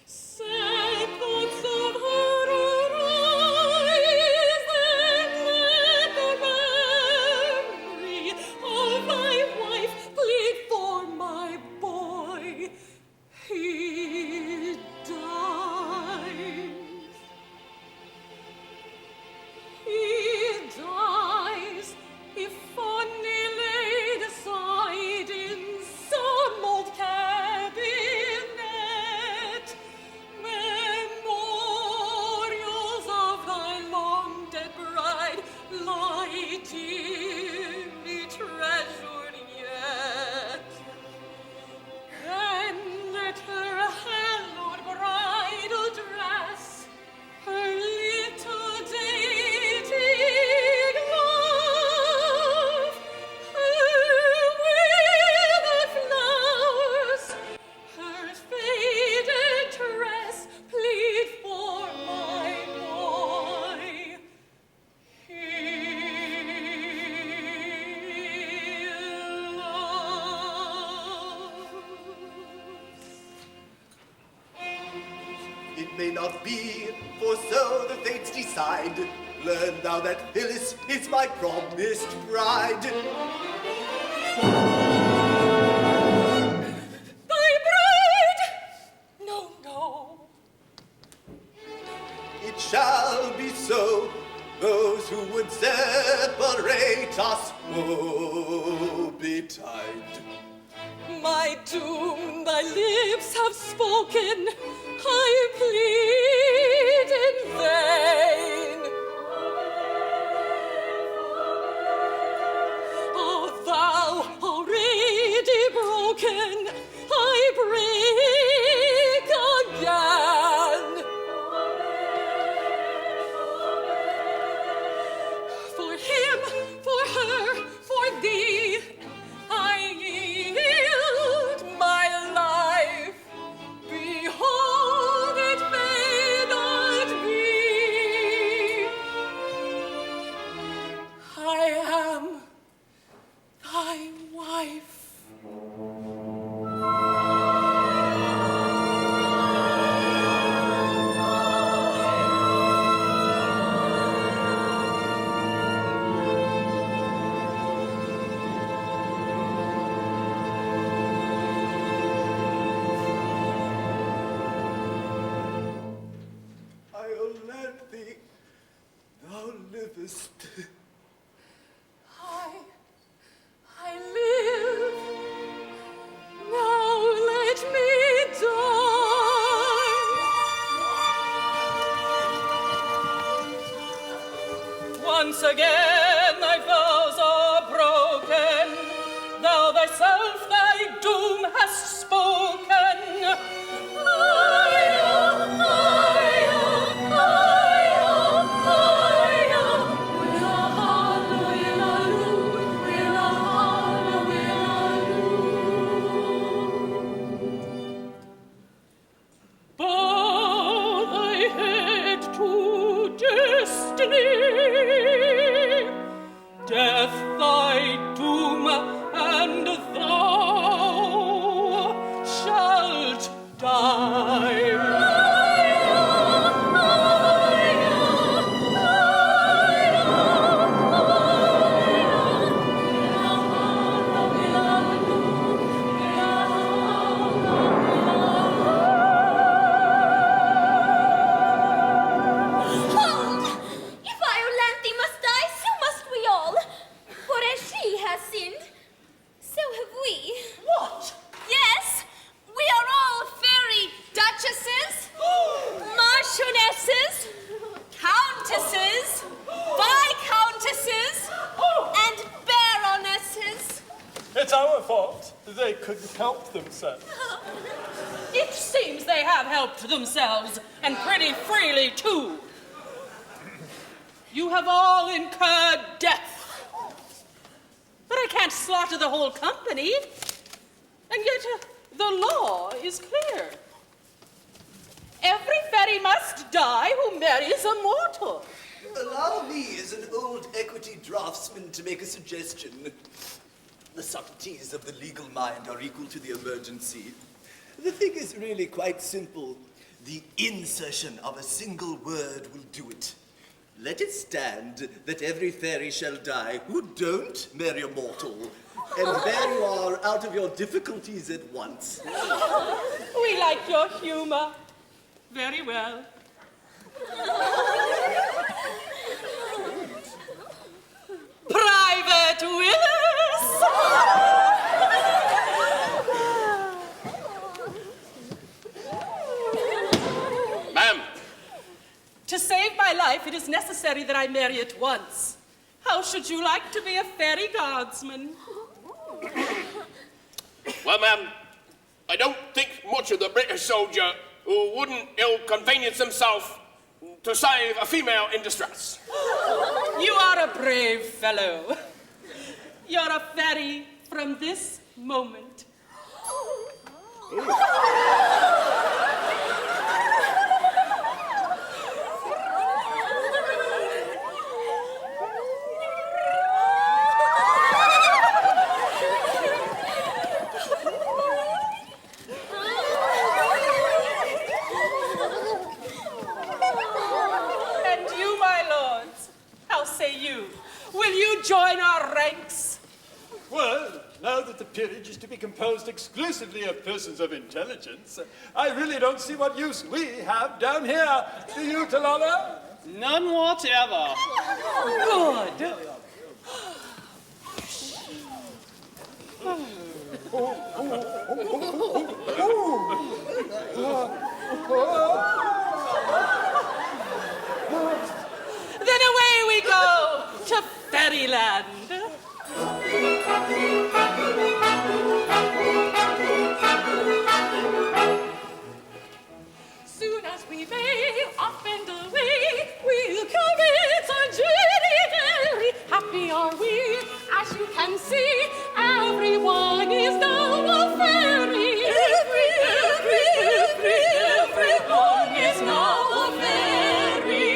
sad thoughts of her arise, then let the memory of my wife plead for my boy. He dies. He dies if fondly laid aside in some old cabinet. Memorials of thy long dead bride lie dearly treasured yet. And let her hallowed bridal dress, her little dainty glove, her withered flowers, her faded tress, plead for my boy. It may not be, for so the fates decide. Learn thou that Phyllis is my promised bride. Thy bride? No, no. It shall shall be so. Those who would separate us, woe betide. My doom thy lips have spoken, I plead in vain. Oh, thou already broken, I break again. For him, for her, for thee, I yield my life. Behold, it may not be. I am thy wife. Iolantha, thou livest. I live. Now let me die. Once again thy vows are broken. Thou thyself thy doom hast spoken. Bow thy head to destiny, death thy doom, and thou shalt die. Hold! If Iolantha must die, so must we all. For as she has sinned, so have we. What? Yes, we are all fairy duchesses, marchionesses, countesses, viscountesses, and baronesses. It's our fault. They couldn't help themselves. It seems they have helped themselves, and pretty freely, too. You have all incurred death. But I can't slaughter the whole company. And yet the law is clear. Every fairy must die who marries a mortal. Allow me, as an old equity draftsman, to make a suggestion. The subtleties of the legal mind are equal to the emergency. The thing is really quite simple. The insertion of a single word will do it. Let it stand that every fairy shall die who don't marry a mortal. And there you are, out of your difficulties at once. We like your humor. Very well. Private Willis! Ma'am, To save my life, it is necessary that I marry at once. How should you like to be a fairy guardsman? well, ma'am, I don't think much of the British soldier who wouldn't ill-convenience himself to save a female in distress. You are a brave fellow. You're a fairy from this moment. And you, my lords, how say you? Will you join our ranks? Well, now that the peerage is to be composed exclusively of persons of intelligence, I really don't see what use we have down here. Do you, Talala? None whatever. Good. Then away we go to Fairyland. Soon as we may up and away, we'll commence our journey. Very happy are we, as you can see. Everyone is now a fairy. Everyone is now a fairy.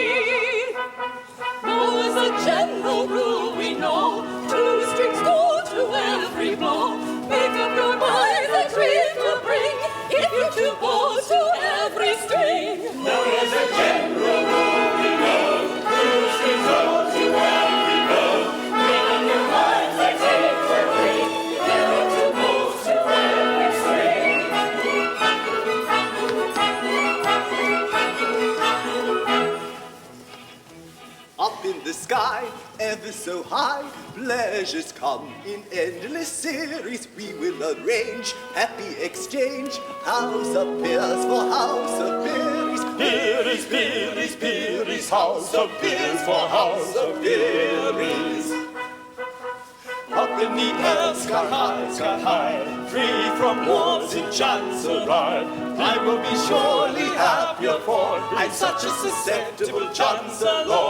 Now as a general rule we know, 2 strings go to every blow. Make up your minds a treat to bring, if you two bow to every string. Now as a general rule we know, 2 strings go to every blow. Make up your minds a treat to bring, if you two bow to every string. Up in the sky, ever so high, pleasures come in endless series. We will arrange happy exchange, house of peers for house of peers. Peeries, peeries, peeries, house of peers for house of peeries. Up in the air, sky high, free from wars in Chancelloy. I will be surely happier, for I'm such a susceptible Chancellor.